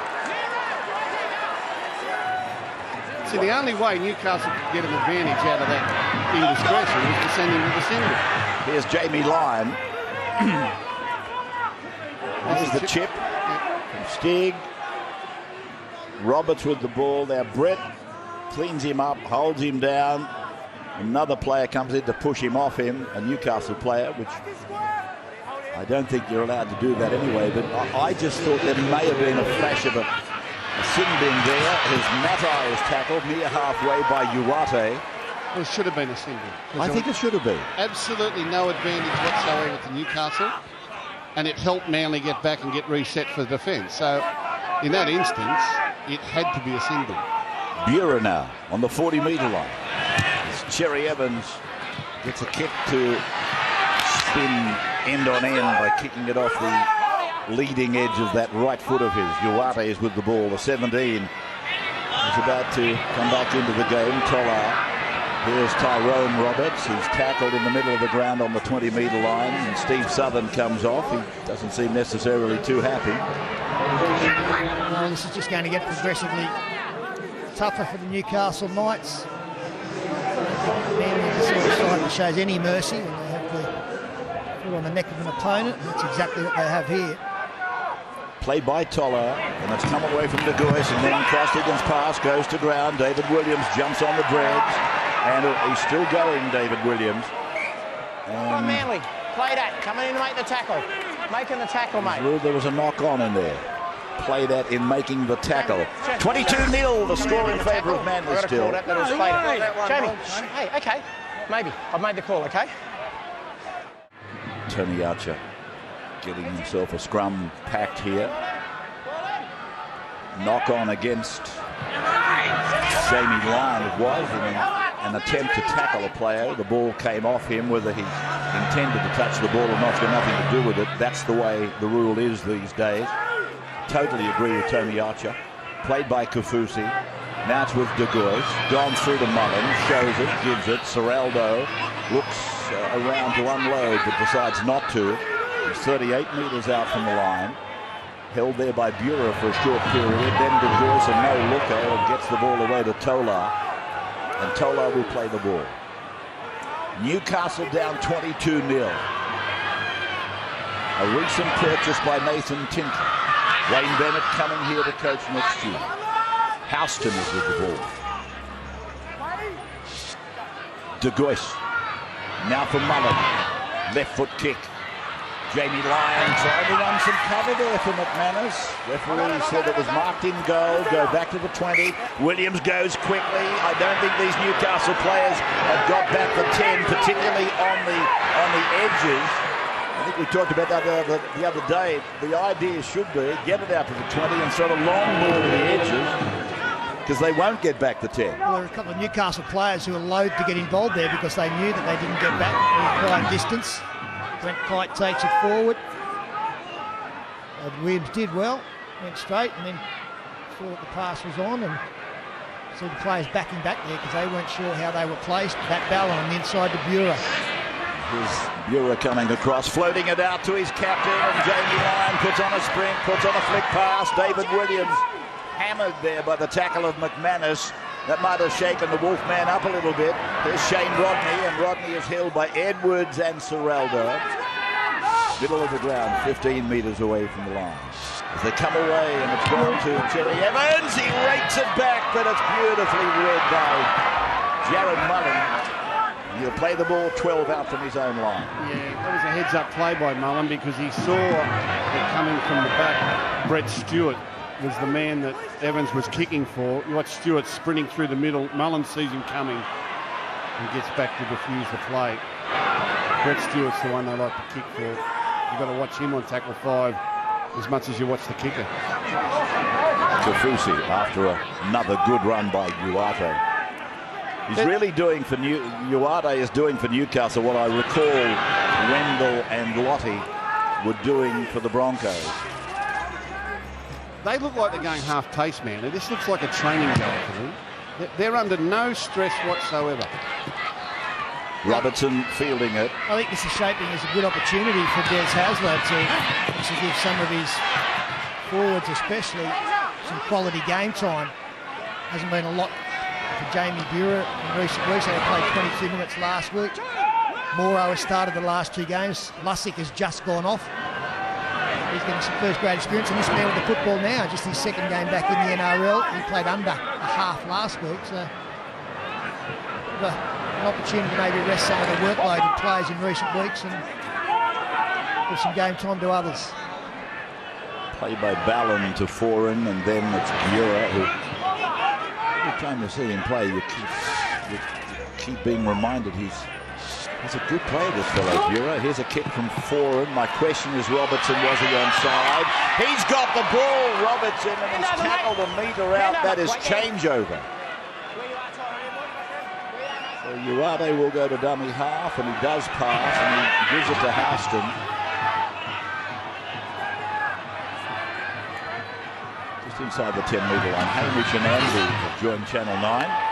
Speaker 3: See, the only way Newcastle could get an advantage out of that indiscretion was to send him to the single.
Speaker 1: Here's Jamie Lyon. This is the chip from Stig. Roberts with the ball. Now Brett cleans him up, holds him down. Another player comes in to push him off him, a Newcastle player, which I don't think you're allowed to do that anyway, but I just thought there may have been a flash of a sin being there. His Matai is tackled near halfway by Uwate.
Speaker 3: Well, it should have been a single.
Speaker 1: I think it should have been.
Speaker 3: Absolutely no advantage whatsoever to Newcastle, and it helped Manly get back and get reset for defence. So in that instance, it had to be a single.
Speaker 1: Buehrer now on the 40-metre line. Cherry Evans gets a kick to spin end on end by kicking it off the leading edge of that right foot of his. Uwate is with the ball. The 17 is about to come back into the game. Tolar. Here's Tyrone Roberts. He's tackled in the middle of the ground on the 20-metre line, and Steve Southern comes off. He doesn't seem necessarily too happy.
Speaker 2: Well, this is just going to get progressively tougher for the Newcastle Knights. Manly the sort of side that shows any mercy when they have the put on the neck of an opponent. That's exactly what they have here.
Speaker 1: Played by Toller, and it's come away from De Gois, and then Costigan's pass goes to ground. David Williams jumps on the dregs, and he's still going, David Williams.
Speaker 5: Come on, Manly. Play that. Coming in to make the tackle. Making the tackle, mate.
Speaker 1: There was a knock-on in there. Play that in making the tackle. 22-0, the score in favour of Manly still.
Speaker 5: Jamie, hey, okay. Maybe. I've made the call, okay?
Speaker 1: Tony Archer getting himself a scrum packed here. Knock on against Jamie Lyon, it was, in an attempt to tackle a player. The ball came off him. Whether he intended to touch the ball or not, it's got nothing to do with it. That's the way the rule is these days. Totally agree with Tony Archer. Played by Kafusi. Now it's with De Gois. Gone through to Mullen. Shows it, gives it. Seraldo looks around to unload, but decides not to. He's 38 metres out from the line. Held there by Bura for a short period. Then De Gois, a no-looker, and gets the ball away to Tolar. And Tolar will play the ball. Newcastle down 22-0. A recent purchase by Nathan Tinker. Wayne Bennett coming here to coach next year. Houston is with the ball. De Gois. Now for Mullen. Left foot kick. Jamie Lyon trying to run some cover there for McManus. Referee said it was marked in goal. Go back to the 20. Williams goes quickly. I don't think these Newcastle players have got back the 10, particularly on the edges. I think we talked about that the other day. The idea should be get it out to the 20 and sort of long ball to the edges, because they won't get back the 10.
Speaker 2: Well, there are a couple of Newcastle players who are loath to get involved there because they knew that they didn't get back the required distance. Brent Kite takes it forward. Williams did well, went straight, and then saw that the pass was on, and saw the players backing back there because they weren't sure how they were placed. That Ballon on the inside to Bura.
Speaker 1: Here's Bura coming across, floating it out to his captain, and Jamie Lyon puts on a sprint, puts on a flick pass. David Williams hammered there by the tackle of McManus. That might have shaken the Wolfman up a little bit. There's Shane Rodney, and Rodney is held by Edwards and Seraldo. Middle of the ground, 15 metres away from the line. As they come away, and it's gone to Jerry Evans. He rakes it back, but it's beautifully read by Jared Mullen. He'll play the ball 12 out from his own line.
Speaker 3: Yeah, that was a heads-up play by Mullen because he saw it coming from the back. Brett Stewart was the man that Evans was kicking for. You watch Stewart sprinting through the middle. Mullen sees him coming and gets back to defuse the play. Brett Stewart's the one they like to kick for. You've got to watch him on tackle 5 as much as you watch the kicker.
Speaker 1: Kafusi after another good run by Uate. He's really doing for Uate is doing for Newcastle what I recall Wendell and Lottie were doing for the Broncos.
Speaker 3: They look like they're going half-pace, man. This looks like a training day for them. They're under no stress whatsoever.
Speaker 1: Robertson fielding it.
Speaker 2: I think this is shaping as a good opportunity for Des Hasler to give some of his forwards especially some quality game time. Hasn't been a lot for Jamie Bura in recent weeks. They played 22 minutes last week. Morrow has started the last 2 games. Lussick has just gone off. He's getting some first-grade experience, and this man with the football now, just his second game back in the NRL. He played under a half last week, so an opportunity to maybe rest some of the workloaded players in recent weeks and give some game time to others.
Speaker 1: Played by Ballon to Foran, and then it's Bura who, every time you see him play, you keep being reminded he's a good player, this fellow Bura. Here's a kick from Foran. My question is, Robertson, was he onside? He's got the ball, Robertson, and he's tackled a metre out. That is changeover. So Uate will go to dummy half, and he does pass, and he gives it to Houston. Just inside the 10-metre line. Hamish and Andy have joined Channel 9.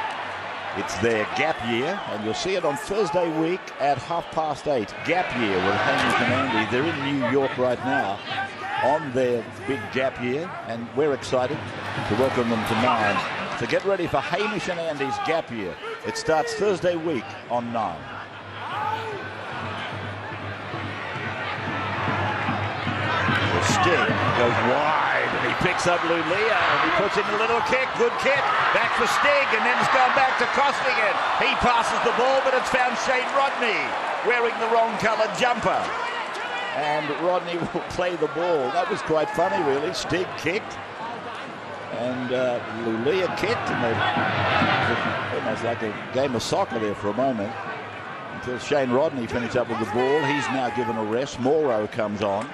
Speaker 1: It's their gap year, and you'll see it on Thursday week at 8:30. Gap year with Hamish and Andy. They're in New York right now on their big gap year, and we're excited to welcome them to 9. So get ready for Hamish and Andy's gap year. It starts Thursday week on 9. Stig goes wide and he picks up Lulia and he puts in a little kick. Good kick. Back for Stig and then it's gone back to Costigan. He passes the ball, but it's found Shane Rodney wearing the wrong coloured jumper. And Rodney will play the ball. That was quite funny, really. Stig kicked and Lulia kicked, and it was almost like a game of soccer there for a moment until Shane Rodney finished up with the ball. He's now given a rest. Morrow comes on.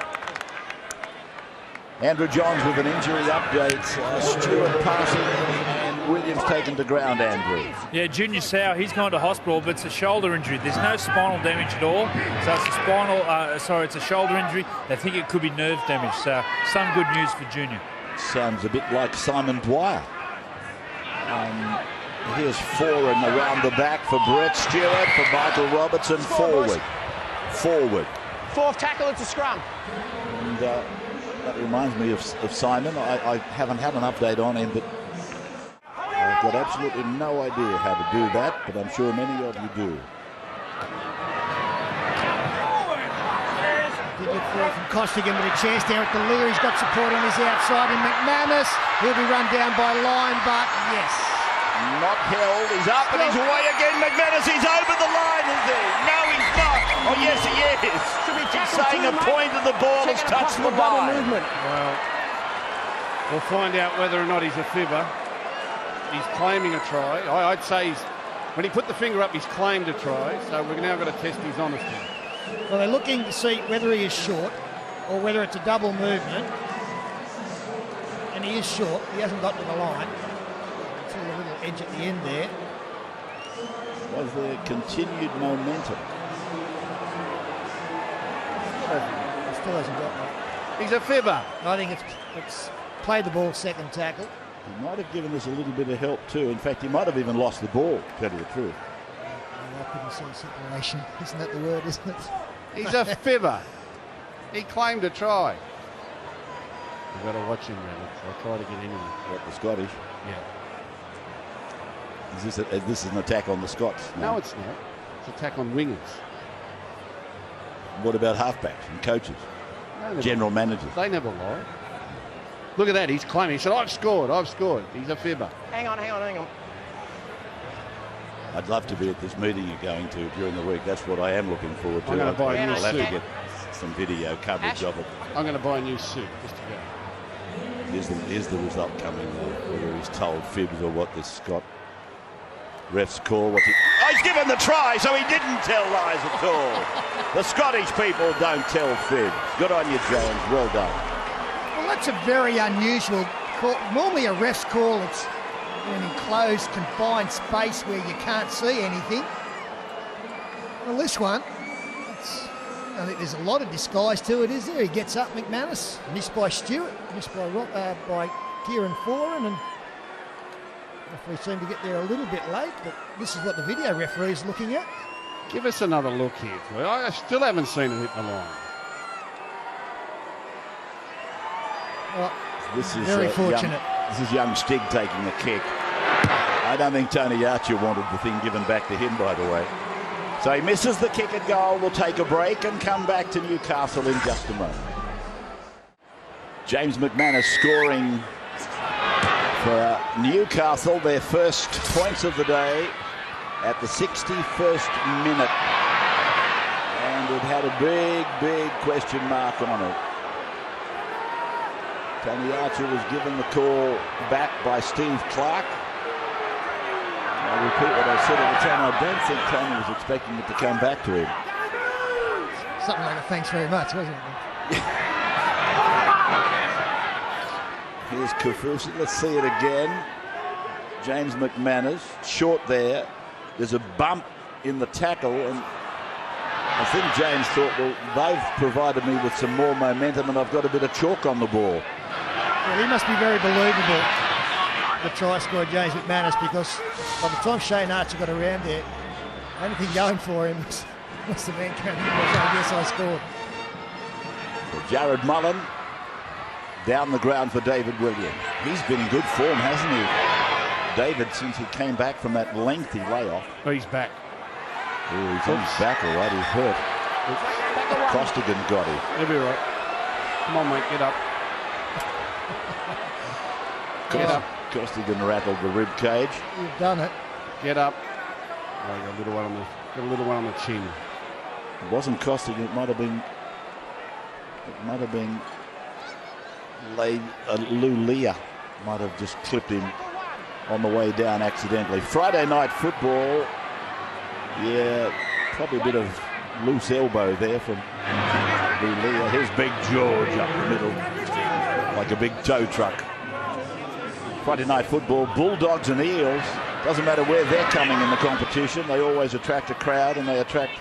Speaker 1: Andrew Johns with an injury update. Stewart passing and Williams taken to ground, Andrew.
Speaker 4: Yeah, Junior Sau, he's gone to hospital, but it's a shoulder injury. There's no spinal damage at all. So it's a shoulder injury. They think it could be nerve damage. So some good news for Junior.
Speaker 1: Sounds a bit like Simon Dwyer. Here's Foran around the back for Brett Stewart, for Michael Robertson. Forward.
Speaker 5: Fourth tackle, it's a scrum.
Speaker 1: And that reminds me of Simon. I haven't had an update on him, but I've got absolutely no idea how to do that, but I'm sure many of you do.
Speaker 2: Did look for it from Costigan, but a chance there at the Lear. He's got support on his outside, and McManus, he'll be run down by Lyon, but yes.
Speaker 1: Not held. He's up and he's away again. McManus, he's over the line, is he? No, he's not. Oh, yes, he is. He's saying a point of the ball has touched the line.
Speaker 3: Well, we'll find out whether or not he's a fibber. He's claiming a try. I'd say when he put the finger up, he's claimed a try. So we're now going to test his honesty.
Speaker 2: Well, they're looking to see whether he is short or whether it's a double movement. And he is short. He hasn't got to the line. It's a little edge at the end there.
Speaker 1: Was there continued momentum?
Speaker 2: He still hasn't got that.
Speaker 3: He's a fibber.
Speaker 2: I think it's played the ball second tackle.
Speaker 1: He might have given us a little bit of help too. In fact, he might have even lost the ball, to tell you the truth.
Speaker 2: I couldn't see separation. Isn't that the word, isn't it?
Speaker 3: He's a fibber. He claimed a try. You've got to watch him, Reynolds. I'll try to get into him.
Speaker 1: What, the Scottish?
Speaker 3: Yeah.
Speaker 1: Is this an attack on the Scots?
Speaker 3: No, it's not. It's an attack on wingers.
Speaker 1: What about halfbacks and coaches? General managers?
Speaker 3: They never lie. Look at that. He's claiming. He said, I've scored. He's a fibber.
Speaker 5: Hang on.
Speaker 1: I'd love to be at this meeting you're going to during the week. That's what I am looking forward to.
Speaker 3: I'm going to buy a new
Speaker 1: I'll have
Speaker 3: suit.
Speaker 1: to get some video coverage of it.
Speaker 3: I'm going to buy a new suit just to go.
Speaker 1: Here's the result coming, whether he's told fibs or what this Scott refs call. He's given the try, so he didn't tell lies at all. The Scottish people don't tell fibs. Good on you, Jones. Well done.
Speaker 2: Well, that's a very unusual call. Normally a ref's call, it's in an enclosed, confined space where you can't see anything. Well, this one, I think there's a lot of disguise to it, is there? He gets up, McManus, missed by Stewart, missed by Kieran Foran, and referee seemed to get there a little bit late, but this is what the video referee's looking at.
Speaker 3: Give us another look here, please. I still haven't seen him hit the line.
Speaker 2: Well,
Speaker 1: This is
Speaker 2: very fortunate.
Speaker 1: This is young Stig taking a kick. I don't think Tony Archer wanted the thing given back to him, by the way. So he misses the kick at goal. We'll take a break and come back to Newcastle in just a moment. James McManus scoring for Newcastle, their first points of the day at the 61st minute. And it had a big question mark on it. Tony Archer was given the call back by Steve Clark. I'll repeat what I said at the time. I don't think Tony was expecting it to come back to him.
Speaker 2: Something like a thanks very much, wasn't it?
Speaker 1: Here's Kafusi. Let's see it again. James McManus, short there. There's a bump in the tackle, and I think James thought, well, they've provided me with some more momentum and I've got a bit of chalk on the ball.
Speaker 2: Well, he must be very believable, the try scorer, James McManus, because by the time Shane Archer got around there, the only thing going for him was the man coming in and saying, yes, I scored.
Speaker 1: So Jared Mullen down the ground for David Williams. He's been in good form, hasn't he, David, since he came back from that lengthy layoff?
Speaker 3: Oh, he's back.
Speaker 1: Oh, he's on his back, all right. He's hurt. Costigan got him.
Speaker 3: He'll be right. Come on, mate, get up. Get up.
Speaker 1: Costigan rattled the rib cage.
Speaker 2: You've done it.
Speaker 3: Get up. Oh, got a little one on the chin.
Speaker 1: It wasn't Costigan. It might have been. Lulia might have just clipped him on the way down accidentally. Friday night football. Yeah, probably a bit of loose elbow there from Lulia. Here's Big George up the middle, like a big tow truck. Friday night football, Bulldogs and Eels. Doesn't matter where they're coming in the competition, they always attract a crowd and they attract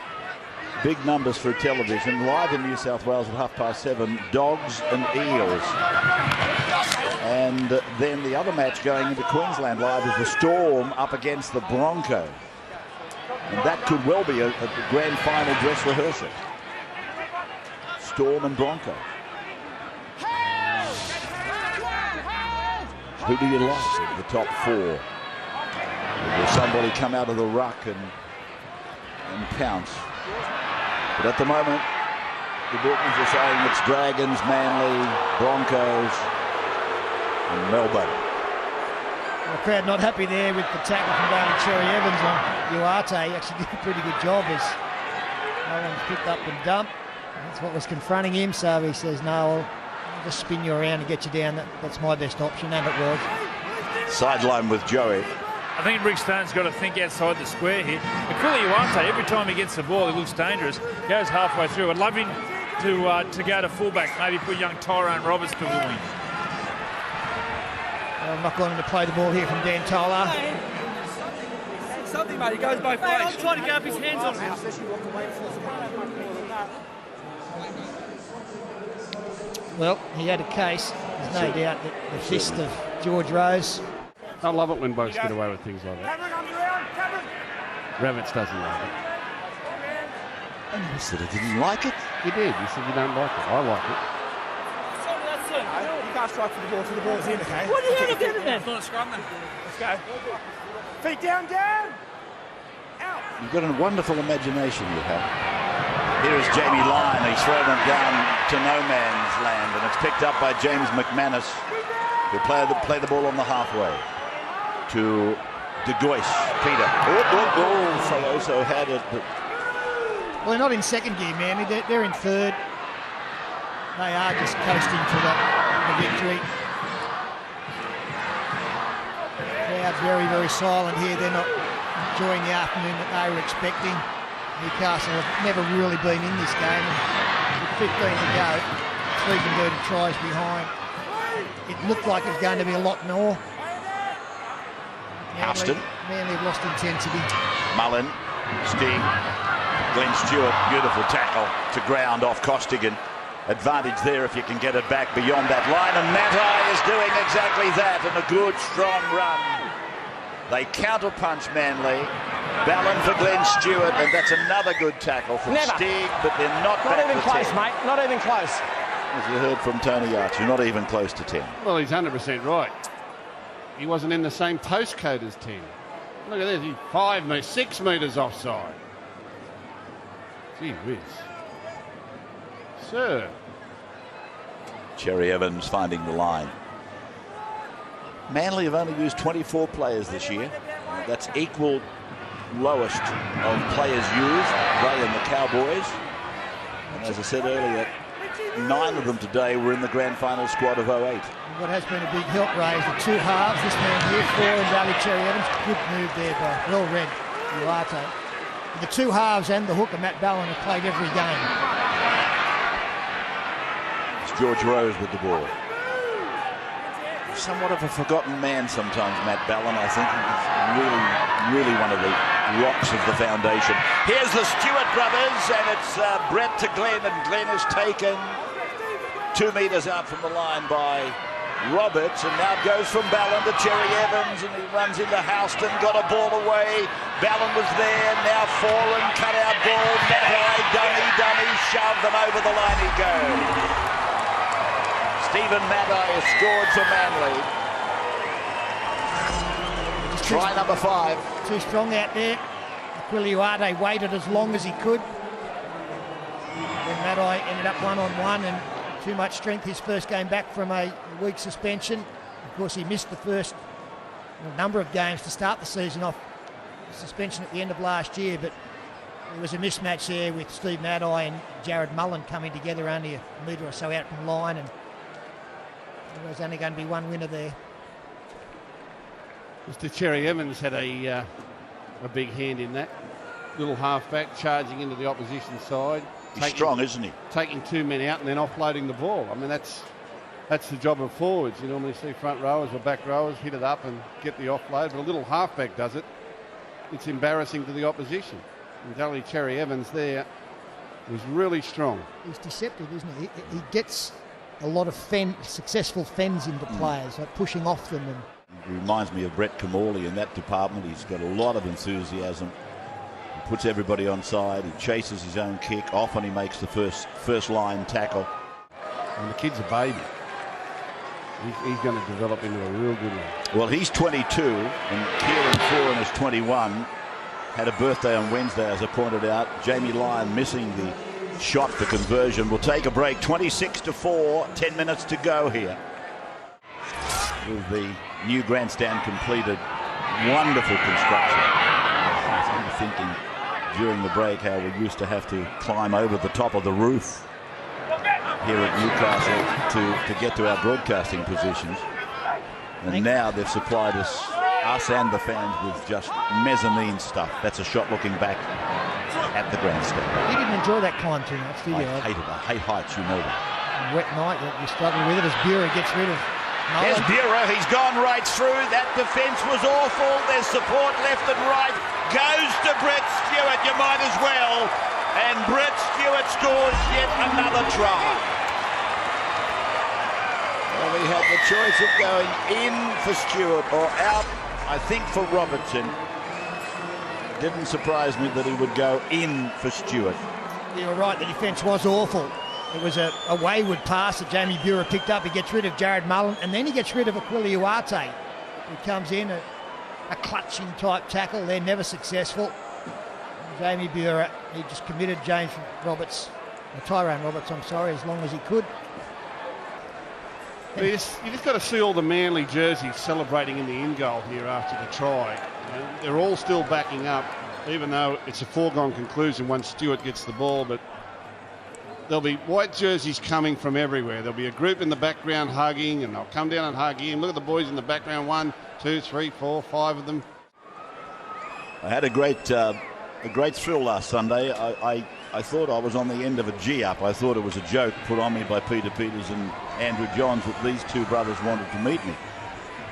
Speaker 1: big numbers through television. Live in New South Wales at 7:30, Dogs and Eels. And then the other match going into Queensland Live is the Storm up against the Broncos. And that could well be a grand final dress rehearsal. Storm and Broncos. Who do you like in the top four? Will somebody come out of the ruck and pounce? But at the moment, the bookmakers are saying it's Dragons, Manly, Broncos, and Melbourne.
Speaker 2: The crowd not happy there with the tackle from Bailey Cherry Evans on Uarte. He actually did a pretty good job as no one picked up and dumped. That's what was confronting him, so he says, no, I'll just spin you around and get you down. That's my best option, and it was.
Speaker 1: Sideline with Joey.
Speaker 4: I think Rick Stone's got to think outside the square here. Akuli Uarte, every time he gets the ball, he looks dangerous. Goes halfway through. I'd love him to go to fullback, maybe put young Tyrone Roberts to the wing.
Speaker 2: I'm not going to play the ball here from Dan Tola.
Speaker 6: Something, mate. He goes both ways. I'm trying to get up his hands on him.
Speaker 2: Well, he had a case. There's no doubt that the fist of George Rose.
Speaker 3: I love it when blokes get away with things like that. Ravitz doesn't like it.
Speaker 1: I never said I didn't like it.
Speaker 3: You did. You said you don't like it. I like it.
Speaker 6: You can't strike for the ball till the ball's in, okay?
Speaker 2: What are you going to do then?
Speaker 4: It's not a scrum then.
Speaker 6: Let's go. Feet down, down. Out.
Speaker 1: You've got a wonderful imagination, you have. Here is Jamie Lyon. He's thrown it down to no man's land, and it's picked up by James McManus, who play the ball on the halfway to De Gois. Peter. Soloso had it. But
Speaker 2: Well, they're not in second gear, man. They're in third. They are just coasting to the victory. Crowd's very, very silent here. They're not enjoying the afternoon that they were expecting. Newcastle have never really been in this game. With 15 to go, 3 converted tries behind. It looked like it was going to be a lot more.
Speaker 1: Houston.
Speaker 2: Manly have lost intensity.
Speaker 1: Mullen, Sting, Glenn Stewart, beautiful tackle to ground off Costigan. Advantage there if you can get it back beyond that line, and Matai is doing exactly that, and a good strong run. They counter-punch Manly. Ballon for Glenn Stewart, and that's another good tackle from Stig, but they're not back
Speaker 5: even
Speaker 1: to
Speaker 5: close,
Speaker 1: 10.
Speaker 5: mate. Not even close.
Speaker 1: As you heard from Tony Archer, not even close to 10.
Speaker 3: Well, he's 100% right. He wasn't in the same postcode as 10. Look at this. He's 6 metres offside. Gee whiz. Sir.
Speaker 1: Cherry Evans finding the line. Manly have only used 24 players this year. That's equal lowest of players used, they and the Cowboys. And as I said earlier, 9 of them today were in the grand final squad of 08.
Speaker 2: What has been a big help, Ray, is the two halves. This man here, Four and Valley Cherry Evans. Good move there by well read Uarte. The two halves and the hooker, Matt Ballon, have played every game.
Speaker 1: It's George Rose with the ball. Somewhat of a forgotten man sometimes, Matt Ballon. I think he's really one of the rocks of the foundation. Here's the Stewart brothers, and it's Brett to Glenn, and Glenn is taken 2 metres out from the line by Roberts, and now it goes from Ballon to Cherry Evans, and he runs into Houston, got a ball away. Ballon was there, now fallen, cut out ball, Matai, dummy, shoved them over the line he goes. Stephen Matai has scored for Manly. Try number 5.
Speaker 2: Too strong out there. Aquili Uarte waited as long as he could. Then Matai ended up 1-on-1 and too much strength his first game back from a week suspension. Of course, he missed the first number of games to start the season off suspension at the end of last year, but there was a mismatch there with Steve Maddai and Jared Mullen coming together only a metre or so out from line, and there was only going to be one winner there.
Speaker 3: Mr. Cherry Evans had a big hand in that. Little halfback charging into the opposition side.
Speaker 1: He's strong, isn't he?
Speaker 3: Taking 2 men out and then offloading the ball. I mean, that's the job of forwards. You normally see front rowers or back rowers hit it up and get the offload, but a little halfback does it. It's embarrassing to the opposition. And Dally Cherry Evans there was really strong.
Speaker 2: He's deceptive, isn't he? He gets a lot of successful fends into players, like pushing off them. And
Speaker 1: he reminds me of Brett Camorley in that department. He's got a lot of enthusiasm. He puts everybody on side. He chases his own kick. Often he makes the first line tackle.
Speaker 3: And the kid's a baby. He's going to develop into a real good one.
Speaker 1: Well, he's 22 and Kieran Foran is 21. Had a birthday on Wednesday, as I pointed out. Jamie Lyon missing the shot for conversion. We'll take a break. 26-4, 10 minutes to go here. With the new grandstand completed. Wonderful construction. I was thinking during the break how we used to have to climb over the top of the roof here at Newcastle to get to our broadcasting positions. And now they've supplied us and the fans with just mezzanine stuff. That's a shot looking back at the grandstand.
Speaker 2: You didn't enjoy that climb too much, did you?
Speaker 1: I hate it. I hate heights, you know that.
Speaker 2: Wet night, you're struggling with it as Bureau gets rid of Nolan.
Speaker 1: There's Bureau. He's gone right through. That defence was awful. There's support left and right. Goes to Brett Stewart. You might as well. And Brett Stewart scores yet another try. Well, we had the choice of going in for Stewart or out, I think, for Robertson. Didn't surprise me that he would go in for Stewart.
Speaker 2: You were right, the defence was awful. It was a wayward pass that Jamie Bureau picked up. He gets rid of Jared Mullen, and then he gets rid of Aquila Uarte. He comes in, a clutching type tackle. They're never successful. Jamie Bureau, he just committed Tyrone Roberts, as long as he could.
Speaker 3: You just got to see all the Manly jerseys celebrating in the in goal here after the try. You know, they're all still backing up, even though it's a foregone conclusion once Stewart gets the ball. But there'll be white jerseys coming from everywhere. There'll be a group in the background hugging, and they'll come down and hug him. Look at the boys in the background, 1, 2, 3, 4, 5 of them.
Speaker 1: I had a great thrill last Sunday. I thought I was on the end of a G-up. I thought it was a joke put on me by Peter Peters and Andrew Johns that these two brothers wanted to meet me.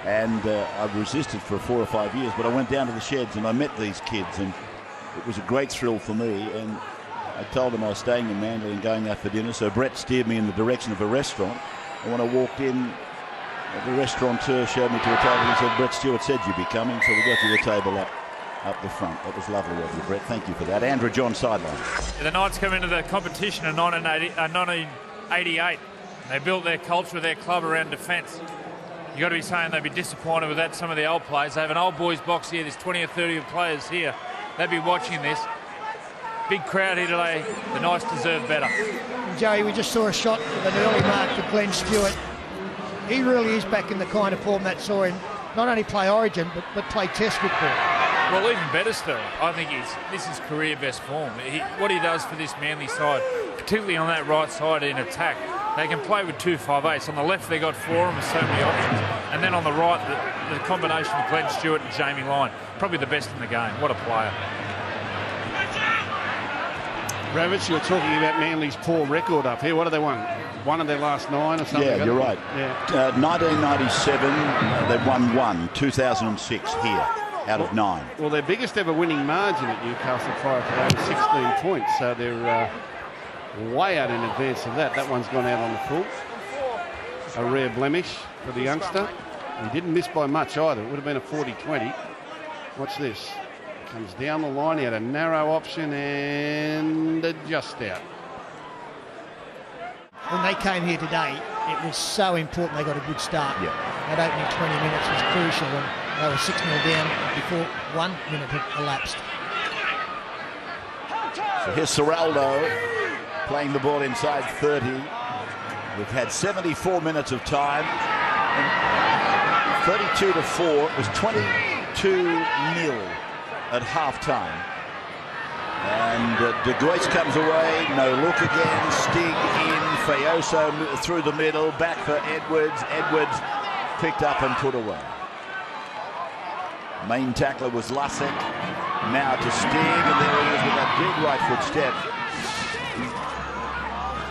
Speaker 1: And I've resisted for 4 or 5 years, but I went down to the sheds and I met these kids, and it was a great thrill for me. And I told them I was staying in Manly and going out for dinner, so Brett steered me in the direction of a restaurant. And when I walked in, the restaurateur showed me to a table. He said, "Brett Stewart said you'd be coming," so we got to the table up the front. That was lovely of you, Brett. Thank you for that. Andrew John, sideline.
Speaker 4: The Knights come into the competition in 1988. They built their culture, their club around defence. You've got to be saying they'd be disappointed with that, some of the old players. They have an old boys box here. There's 20 or 30 players here. They'd be watching this. Big crowd here today. The Knights deserve better.
Speaker 2: Joey, we just saw a shot of an early mark for Glenn Stewart. He really is back in the kind of form that saw him not only play Origin, but play Test football.
Speaker 4: Well, even better still, I think this is career best form. What he does for this Manly side, particularly on that right side in attack, they can play with 2 5/8s. On the left, they got 4 with so many options. And then on the right, the combination of Glenn Stewart and Jamie Lyon, probably the best in the game. What a player.
Speaker 3: Ravitz, you're talking about Manly's poor record up here. What have they won? 1 of their last 9 or something?
Speaker 1: Yeah, you're right.
Speaker 3: Yeah.
Speaker 1: 1997, they've won 1. 2006 here, out of 9.
Speaker 3: Well, their biggest ever winning margin at Newcastle prior to that was 16 points, so they're way out in advance of that. That one's gone out on the full. A rare blemish for the youngster. He didn't miss by much either. It would have been a 40-20. Watch this. Comes down the line. He had a narrow option and just out.
Speaker 2: When they came here today, it was so important they got a good start.
Speaker 1: Yeah.
Speaker 2: That opening 20 minutes was crucial when they were 6-0 down before 1 minute had elapsed.
Speaker 1: So here's Seraldo playing the ball inside 30. We've had 74 minutes of time. 32-4. It was 22-0 at half-time. And De Gois comes away. No look again. Stig in. Fayoso through the middle. Back for Edwards. Edwards picked up and put away. Main tackler was Lasek. Now to Stig. And there he is with that big right foot step.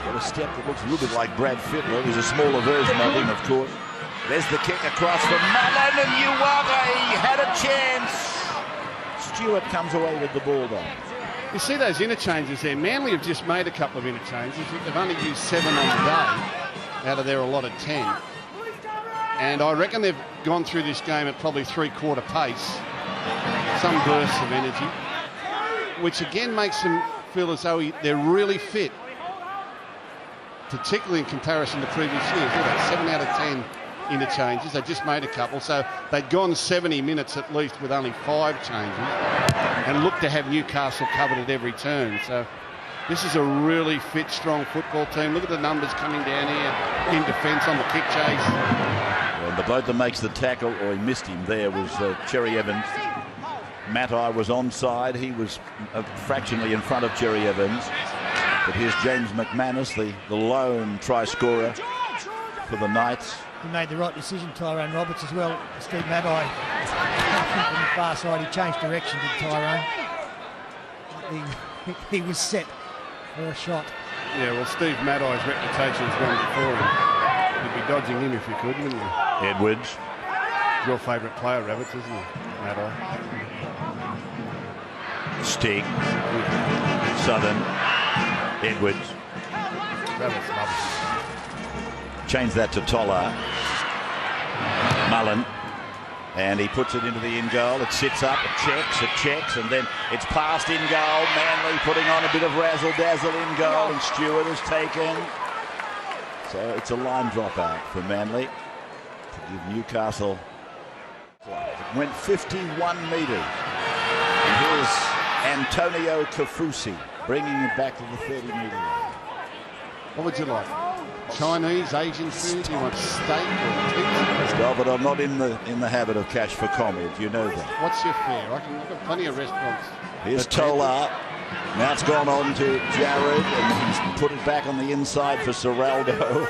Speaker 1: Got a step that looks a little bit like Brad Fittler. He's a smaller version of him, of course. There's the kick across for Mullen, and Uwave had a chance. Stewart comes away with the ball, though.
Speaker 3: You see those interchanges there. Manly have just made a couple of interchanges. They've only used 7 on the day out of their allotted 10. And I reckon they've gone through this game at probably 3/4 pace. Some bursts of energy, which again makes them feel as though they're really fit, particularly in comparison to previous years. Look at that, 7 out of 10 interchanges. They just made a couple, so they'd gone 70 minutes at least with only 5 changes and looked to have Newcastle covered at every turn. So this is a really fit, strong football team. Look at the numbers coming down here in defence on the kick chase.
Speaker 1: And the bloke that makes the tackle, or he missed him there, was Cherry Evans. Matai was onside. He was fractionally in front of Cherry Evans. But here's James McManus, the lone try scorer for the Knights.
Speaker 2: He made the right decision, Tyrone Roberts, as well. Steve Matai from the far side. He changed direction, did Tyrone. He was set for a shot.
Speaker 3: Yeah, well, Steve Matai's reputation has gone before him. You'd be dodging him if you could, wouldn't you?
Speaker 1: Edwards.
Speaker 3: Your favourite player, Rabbits, isn't he? Matai.
Speaker 1: Stig. Southern. Edwards.
Speaker 3: Rabbits love it.
Speaker 1: Change that to Toller. Mullen. And he puts it into the in goal. It sits up, it checks, and then it's passed in goal. Manly putting on a bit of razzle-dazzle in goal, and Stewart is taken. So it's a line drop out for Manly to give Newcastle. It went 51 metres. And here's Antonio Kafusi bringing it back to the 30-metre line.
Speaker 3: What would you like? Chinese, Asian food? You want steak or pizza?
Speaker 1: Stop it, I'm not in the habit of cash for comment, you know that.
Speaker 3: What's your fare? I've got plenty of restaurants.
Speaker 1: Here's Tolar. Now it's gone on to Jared, and he's put it back on the inside for Serraldo.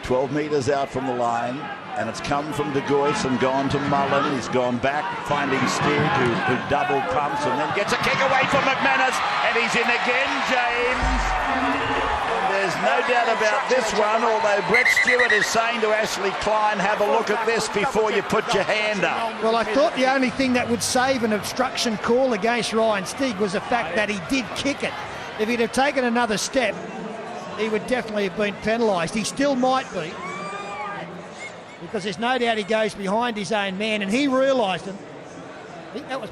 Speaker 1: 12 metres out from the line, and it's come from De Gois and gone to Mullen. He's gone back, finding Stig, who double pumps and then gets a kick away from McManus, and he's in again, James. There's no doubt about this one, although Brett Stewart is saying to Ashley Klein, have a look at this before you put your hand up.
Speaker 2: Well, I thought the only thing that would save an obstruction call against Ryan Stig was the fact that he did kick it. If he'd have taken another step, he would definitely have been penalised. He still might be, because there's no doubt he goes behind his own man, and he realised it. I think that was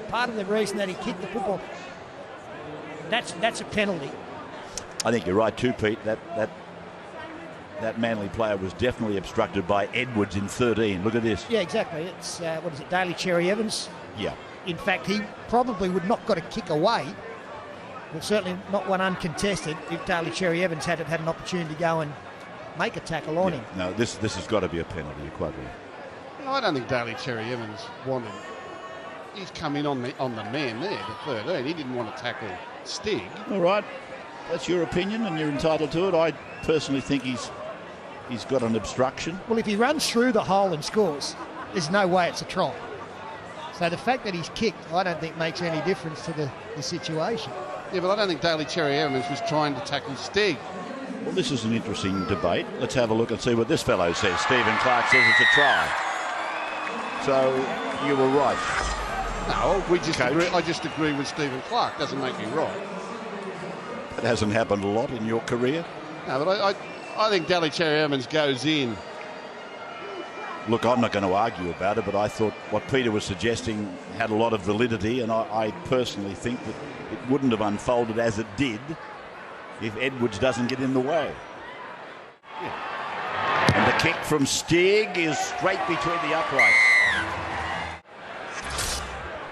Speaker 2: part of the reason that he kicked the football. That's a penalty.
Speaker 1: I think you're right too, Pete. That Manly player was definitely obstructed by Edwards in 13. Look at this.
Speaker 2: Yeah, exactly. It's, what is it, Daly Cherry Evans?
Speaker 1: Yeah.
Speaker 2: In fact, he probably would not got a kick away, but certainly not one uncontested if Daly Cherry Evans had an opportunity to go and make a tackle on him. No,
Speaker 1: this has got to be a penalty. You're quite right.
Speaker 3: No, I don't think Daly Cherry Evans wanted. He's come in on the man there, the 13. He didn't want to tackle Stig.
Speaker 1: All right. That's your opinion, and you're entitled to it. I personally think he's got an obstruction.
Speaker 2: Well, if he runs through the hole and scores, there's no way it's a try. So the fact that he's kicked, I don't think makes any difference to the situation.
Speaker 3: Yeah, but I don't think Daly Cherry Evans was trying to tackle Stig.
Speaker 1: Well, this is an interesting debate. Let's have a look and see what this fellow says. Stephen Clark says it's a try. So you were right.
Speaker 3: No, we just agree. I just agree with Stephen Clark. Doesn't make me right.
Speaker 1: It hasn't happened a lot in your career.
Speaker 3: No, but I think Daly Cherry Evans goes in.
Speaker 1: Look, I'm not going to argue about it, but I thought what Peter was suggesting had a lot of validity, and I personally think that it wouldn't have unfolded as it did if Edwards doesn't get in the way. Yeah. And the kick from Stig is straight between the uprights.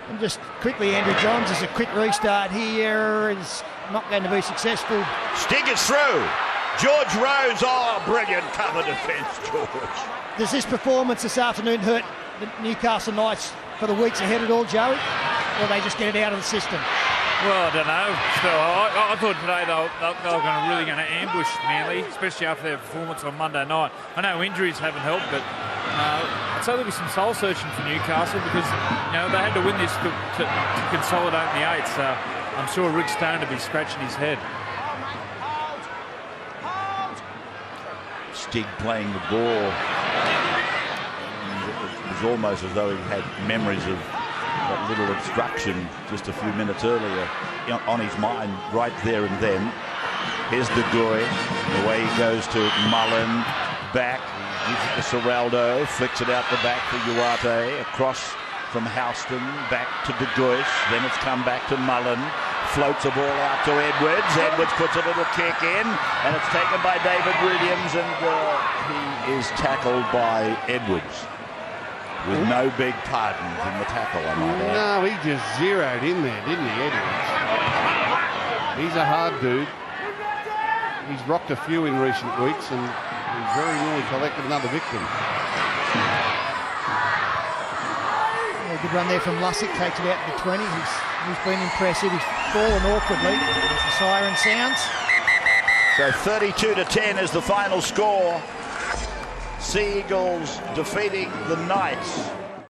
Speaker 2: And just quickly, Andrew Johns, as a quick restart here, is not going to be successful.
Speaker 1: Stig is through. George Rose, oh, brilliant cover defence, George.
Speaker 2: Does this performance this afternoon hurt the Newcastle Knights for the weeks ahead at all, Joey? Or they just get it out of the system?
Speaker 4: Well, I don't know. Still, I thought today they were really going to ambush Manly, especially after their performance on Monday night. I know injuries haven't helped, but I'd say there'll be some soul searching for Newcastle because they had to win this to consolidate in the eighth. So I'm sure Rick Stone will be scratching his head.
Speaker 1: Stig playing the ball. It was almost as though he had memories of that little obstruction just a few minutes earlier on his mind right there and then. Here's De Goey. Away he goes to Mullen. Back. Gives it to Serraldo. Flicks it out the back for Uarte. Across from Houston. Back to De Goey. Then it's come back to Mullen. Floats the ball out to Edwards. Edwards puts a little kick in. And it's taken by David Williams. And he is tackled by Edwards. With no big pardons in the tackle, I might add.
Speaker 3: No, he just zeroed in there, didn't he, Edwards? He's a hard dude. He's rocked a few in recent weeks and he's very nearly collected another victim.
Speaker 2: A good run there from Lussick, takes it out to the 20. He's been impressive. He's fallen awkwardly as the siren sounds.
Speaker 1: So 32-10 is the final score. Sea Eagles defeating the Knights